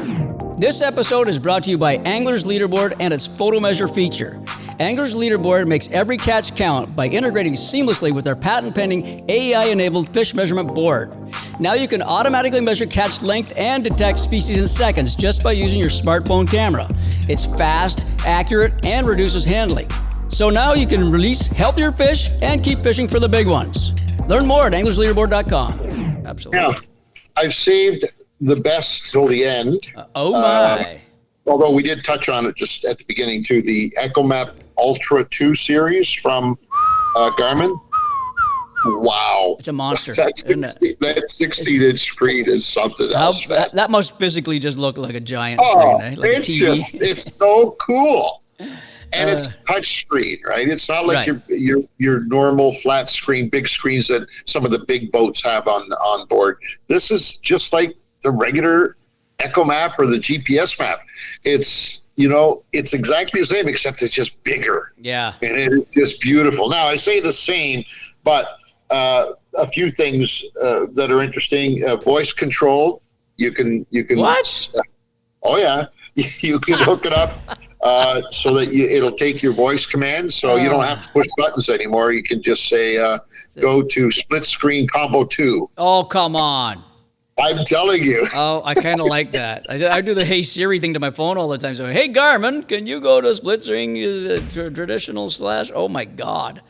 This episode is brought to you by Angler's Leaderboard and its photo measure feature. Angler's Leaderboard makes every catch count by integrating seamlessly with their patent-pending AI-enabled fish measurement board. Now you can automatically measure catch length and detect species in seconds just by using your smartphone camera. It's fast, accurate, and reduces handling. So now you can release healthier fish and keep fishing for the big ones. Learn more at anglersleaderboard.com. Absolutely. Now, I've saved the best till the end. Oh my. Although we did touch on it just at the beginning too, the EchoMap Ultra 2 series from Garmin. Wow. It's a monster. That 16-inch screen is something else. That must physically just look like a giant screen, eh? Like it's so cool. And it's touch screen, right? It's not like your normal flat screen, big screens that some of the big boats have on board. This is just like the regular EchoMap or the GPS map. It's it's exactly the same, except it's just bigger. Yeah. And it's just beautiful. Now I say the same, but a few things that are interesting. Voice control. You can. What? Oh yeah. You can hook it up so that it'll take your voice commands, so you don't have to push buttons anymore. You can just say, go to split screen combo 2. Oh, come on. I'm telling you. Oh, I kind of like that. I do the Hey Siri thing to my phone all the time. So, hey, Garmin, can you go to split screen traditional / oh, my God.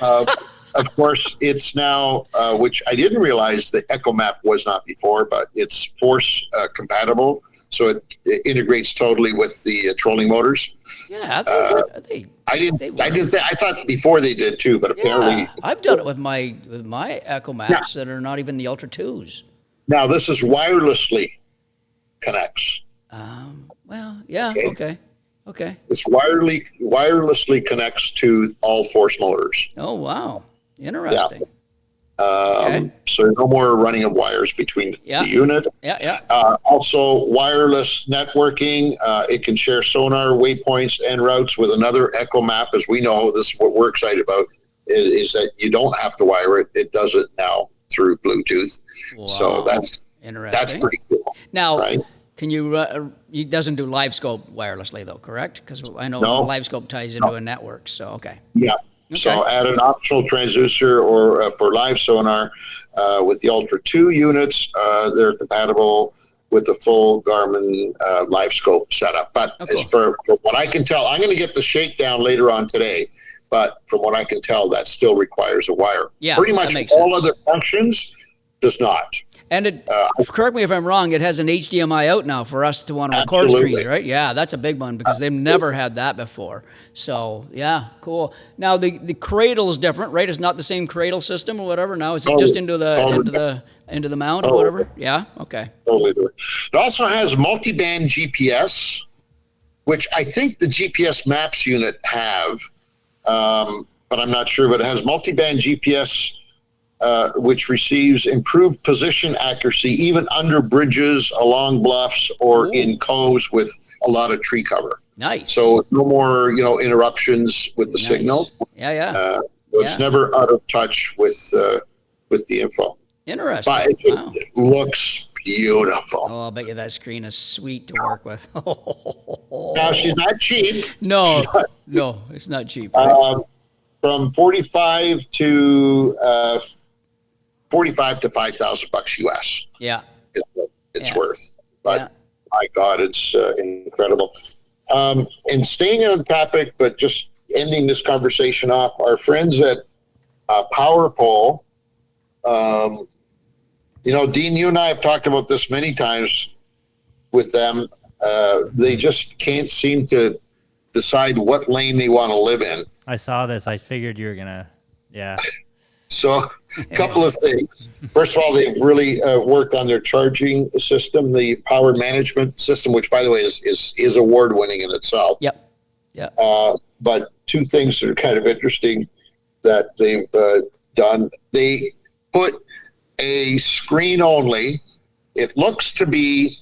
Of course, it's now, which I didn't realize the EchoMap was not before, but it's force compatible. So it integrates totally with the trolling motors. Yeah, I thought before they did too, but apparently I've done it with my EchoMaps that are not even the Ultra 2s. Now this is wirelessly connects. Well, yeah, okay. It's wirelessly connects to all force motors. Oh wow, interesting. Yeah. So no more running of wires between the unit. Also, wireless networking. It can share sonar waypoints and routes with another EchoMap. As we know, this is what we're excited about, is that you don't have to wire it. It does it now through Bluetooth. Wow. So that's pretty cool. Now, can you? It doesn't do live scope wirelessly though, correct? Because I know live scope ties into a network. So okay. Yeah. Okay. So add an optional transducer or for live sonar with the Ultra 2 units. They're compatible with the full Garmin live scope setup. But as for what I can tell, I'm going to get the shakedown later on today. But from what I can tell, that still requires a wire. Yeah, pretty much all other functions does not. And it, correct me if I'm wrong, it has an HDMI out now for us to want to record screens, right? Yeah, that's a big one because they've never had that before. So, yeah, cool. Now, the cradle is different, right? It's not the same cradle system or whatever. Now, is it just into the mount or whatever? Yeah, okay. Totally. It also has multiband GPS, which I think the GPS maps unit have, but I'm not sure. But it has multiband GPS, which receives improved position accuracy even under bridges, along bluffs, or in coves with a lot of tree cover. Nice. So no more, interruptions with the signal. Yeah. It's never out of touch with the info. Interesting. But it just looks beautiful. Oh, I'll bet you that screen is sweet to work with. Now she's not cheap. No, it's not cheap. Right? From $45 to $5,000 US. Yeah, it's worth. But my God, it's incredible. And staying on topic, but just ending this conversation off, our friends at Power Pole. Dean, you and I have talked about this many times. with them. They just can't seem to decide what lane they want to live in. I saw this. I figured you were gonna, yeah. So a couple of things. First of all, they've really worked on their charging system, the power management system, which, by the way, is award-winning in itself. Yep. Yeah. But two things that are kind of interesting that they've done. They put a screen only. It looks to be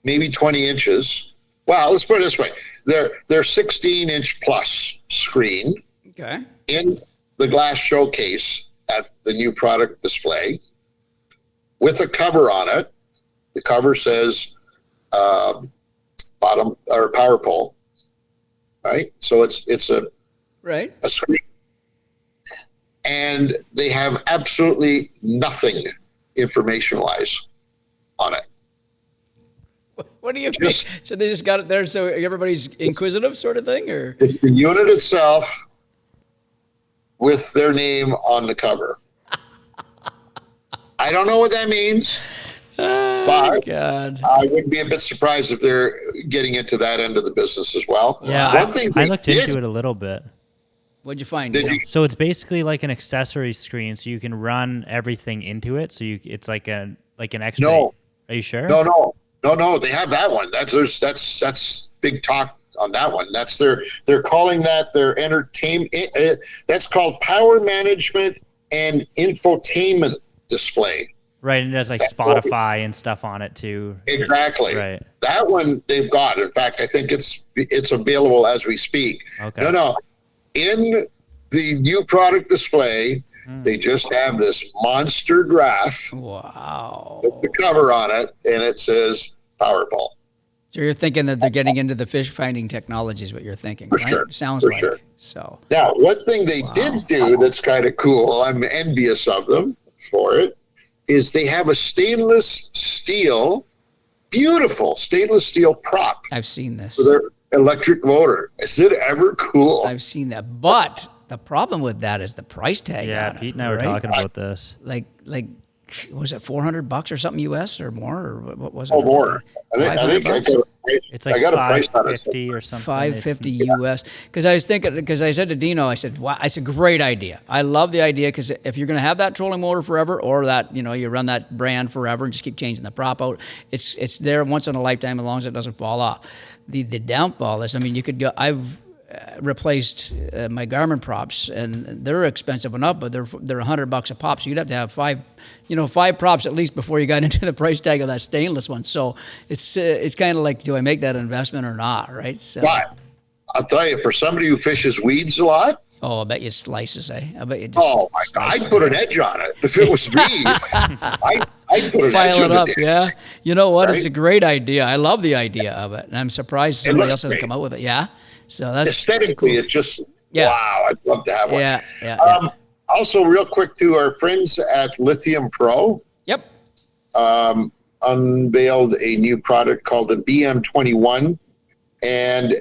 maybe 20 inches. Well, let's put it this way. They're 16-inch plus screen in the glass showcase at the new product display with a cover on it. The cover says bottom or power pole, right? So it's a screen, and they have absolutely nothing information-wise on it. What do you mean? So they just got it there so everybody's inquisitive sort of thing? Or it's the unit itself with their name on the cover. I don't know what that means, but God. I wouldn't be a bit surprised if they're getting into that end of the business as well. Yeah, I looked into it a little bit. What'd you find? Did you? So it's basically like an accessory screen, so you can run everything into it. So it's like an extra. No. Are you sure? No. They have that one. That's big talk on that one. They're calling that their entertainment. That's called power management and infotainment display. Right, and it has like Spotify and stuff on it too. Exactly. Right. That one they've got. In fact, I think it's available as we speak. Okay. No. In the new product display, they just have this monster graph. Wow. With the cover on it, and it says power pole. So you're thinking that they're getting into the fish finding technology is what you're thinking, For right? sure. Sounds For like. sure. So Now, one thing they did do that's kind of cool, I'm envious of them for it, is they have a stainless steel, beautiful stainless steel prop I've seen this. for their electric motor. Is it ever cool? I've seen that. But the problem with that is the price tag. Yeah, on it, Pete and I were right? talking about this. Like was it $400 or something US or more, or what was it? Oh, more. I think I got a price. It's like I got a price on it. $550 or something. $550 US. Because I was thinking, because I said to Dino, I said, wow, it's a great idea. I love the idea because if you're going to have that trolling motor forever, or that, you run that brand forever and just keep changing the prop out, it's there once in a lifetime as long as it doesn't fall off. The downfall is, you could go, I've replaced my Garmin props, and they're expensive enough, but they're $100 a pop. So you'd have to have five props at least before you got into the price tag of that stainless one. So it's kind of like, do I make that investment or not? Right. So, But I'll tell you, for somebody who fishes weeds a lot, I bet you slices, eh? I bet you just. oh my God, I'd put an edge on it if it was me. I'd put an edge File on it up, it. yeah. You know what? Right? It's a great idea. I love the idea of it, and I'm surprised somebody looks else hasn't great. come out with it. Yeah. So that's Aesthetically, cool. it's just Yeah. wow. I'd love to have one. Yeah. Also, real quick, to our friends at Lithium Pro, Yep. unveiled a new product called the BM21, and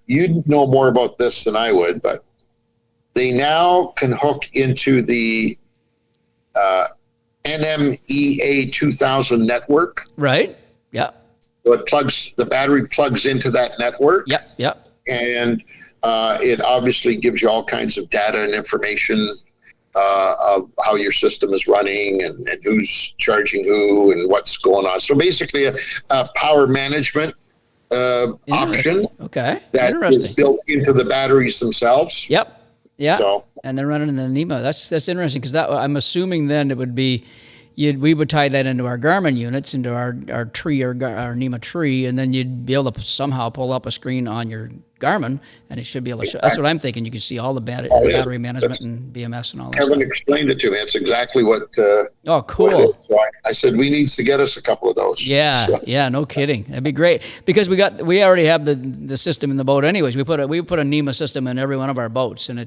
you'd know more about this than I would, but they now can hook into the NMEA 2000 network. Right. Yeah. So the battery plugs into that network. Yep. And it obviously gives you all kinds of data and information of how your system is running and who's charging who and what's going on. So basically a power management option Okay. that Interesting. is built into the batteries themselves. Yep. Yeah. So- and they're running in the NEMA. That's interesting because I'm assuming then it would be, we would tie that into our Garmin units, into our tree, our NEMA tree, and then you'd be able to somehow pull up a screen on your Garmin, and it should be able to show. That's what I'm thinking. You can see all the battery management and BMS and all that Kevin stuff. explained it to me. It's exactly what. Oh, cool. what it is. So I said we need to get us a couple of those. Yeah, So- yeah, no kidding. That'd be great because we already have the system in the boat anyways. We put a NEMA system in every one of our boats, and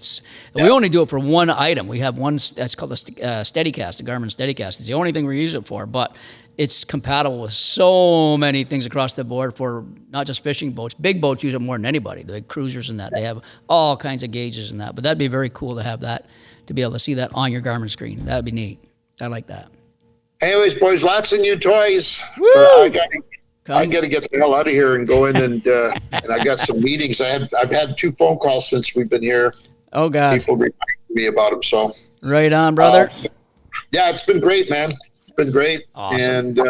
we only do it for one item. We have one that's called a Steadicast, a Garmin Steadicast. It's the only thing we use it for, but it's compatible with so many things across the board for not just fishing boats. Big boats use it more than anybody. The big cruisers and that, they have all kinds of gauges and that. But that'd be very cool to have that to be able to see that on your Garmin screen. That'd be neat. I like that. Anyways, boys, lots of new toys. Woo! I got to get the hell out of here and go in and I got some meetings. I've had 2 phone calls since we've been here. Oh God. People reminding me about them. So right on, brother. Yeah, it's been great, man. It's been great. Awesome. And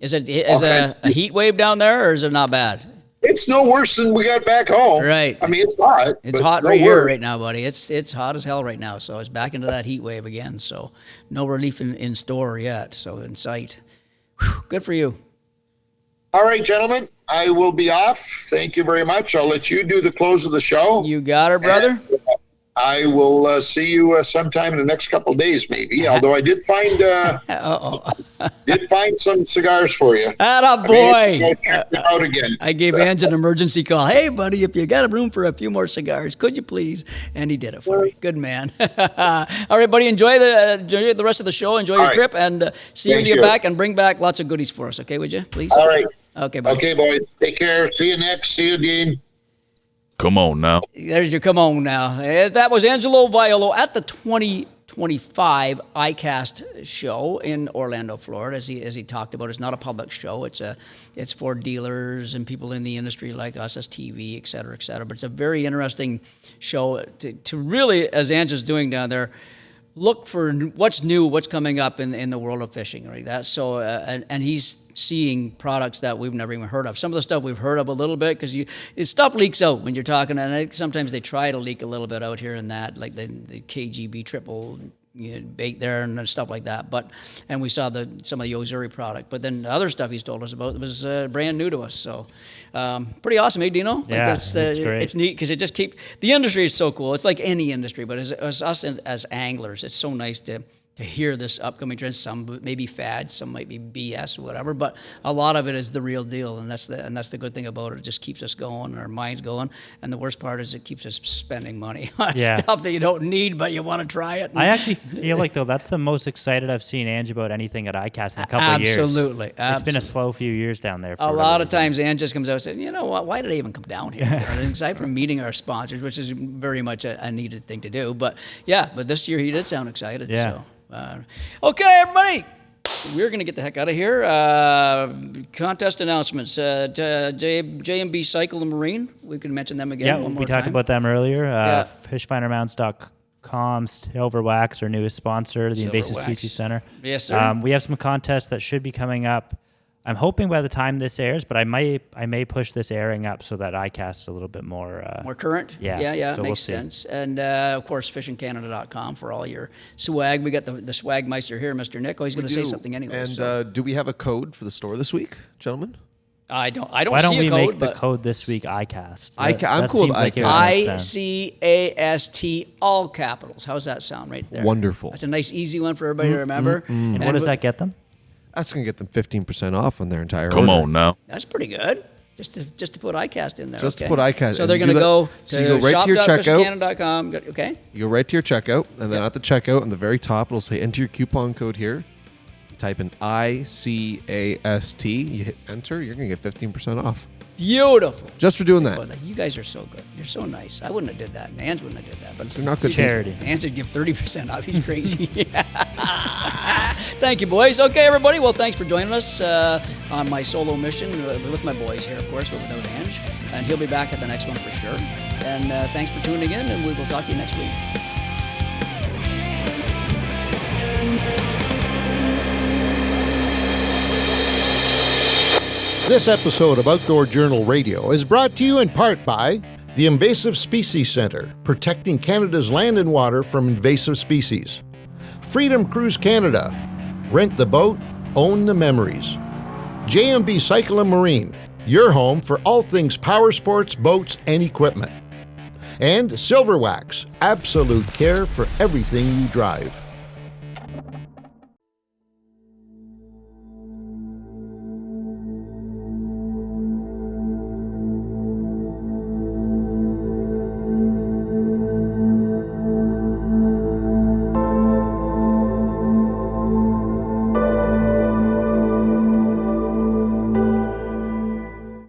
is a heat wave down there, or is it not bad? it's no worse than we got back home. Right. I mean, it's hot. It's but hot no right here worse. right now, buddy. It's hot as hell right now. So it's back into that heat wave again. So no relief in store yet. So in sight. Whew, good for you. All right, gentlemen, I will be off. Thank you very much. I'll let you do the close of the show. You got her, brother. And, I will see you sometime in the next couple of days, maybe. Although I did find some cigars for you. Atta boy. Check it out again. I gave Ange an emergency call. Hey, buddy, if you got a room for a few more cigars, could you please? And he did it for me. Good man. All right, buddy, enjoy the rest of the show. Enjoy your right. trip, and see you when Thank you get you. back, and bring back lots of goodies for us, okay, would you, please? All right. Okay, buddy. Okay, boys. Take care. See you next. See you, Dean. Come on now. There's your come on now. That was Angelo Vaiolo at the 2025 ICAST show in Orlando, Florida. As he talked about, it's not a public show. It's for dealers and people in the industry like us, as TV, et cetera, et cetera. But it's a very interesting show to really, as Ange is doing down there, look for what's new, what's coming up in the world of fishing, right? That's so, and he's seeing products that we've never even heard of. Some of the stuff we've heard of a little bit because stuff leaks out when you're talking, and I think sometimes they try to leak a little bit out here and that, like the KGB triple bait there and stuff like that. And we saw some of the Yo-Zuri product, but then the other stuff he's told us about was brand new to us. So pretty awesome, eh, Dino? Yeah, it's great. It's neat because it just the industry is so cool. It's like any industry, but as us as anglers, it's so nice to hear this upcoming trend. Some may be fads, some might be BS or whatever, but a lot of it is the real deal, and that's the good thing about it. It just keeps us going, our minds going, and the worst part is it keeps us spending money on stuff that you don't need, but you want to try it. I actually feel like, though, that's the most excited I've seen Ange about anything at ICAST in a couple of years. Absolutely. It's been a slow few years down there. A lot of times Ange just comes out and says, you know what, why did I even come down here? Aside from meeting our sponsors, which is very much a needed thing to do. But this year he did sound excited. Yeah. So. Okay, everybody, we're going to get the heck out of here. Contest announcements. J&B Cycle and Marine, we can mention them again one more we talked time. about them earlier. Fishfindermounts.com, Silverwax, our newest sponsor, the Invasive Silverwax. Species Centre. Yes, sir. We have some contests that should be coming up. I'm hoping by the time this airs, but I may push this airing up so that ICAST is a little bit more current? Yeah. So makes sense. And, of course, fishingcanada.com for all your swag. We got the swag meister here, Mr. Nick. Oh, he's going to say something anyway. And do we have a code for the store this week, gentlemen? I don't Why see don't a we code, make the code this week ICAST? I'm That cool with seems like it would ICAST. make sense. ICAST, all capitals. How's that sound right there? Wonderful. That's a nice, easy one for everybody to remember. And what does that get them? That's going to get them 15% off on their entire Come order. on now. That's pretty good. Just to put ICAST in there. Just to okay. put ICAST. So And they're you going to do that- go so to you go right to your checkout. shop.fishingcanada.com. Okay. You go right to your checkout, and then at the checkout, on the very top, it'll say enter your coupon code here. Type in ICAST. You hit enter, you're going to get 15% off. Beautiful. Just for doing that. Well, you guys are so good. You're so nice. I wouldn't have did that. And Ange wouldn't have did that. But They're not good Charity. Ange would give 30% off. He's crazy. Thank you, boys. Okay, everybody. Well, thanks for joining us on my solo mission with my boys here, of course, but without Ange. And he'll be back at the next one for sure. And thanks for tuning in, and we will talk to you next week. This episode of Outdoor Journal Radio is brought to you in part by the Invasive Species Centre, protecting Canada's land and water from invasive species. Freedom Cruise Canada, rent the boat, own the memories. J&B Cycle and Marine, your home for all things power sports, boats, and equipment. And Silverwax, absolute care for everything you drive.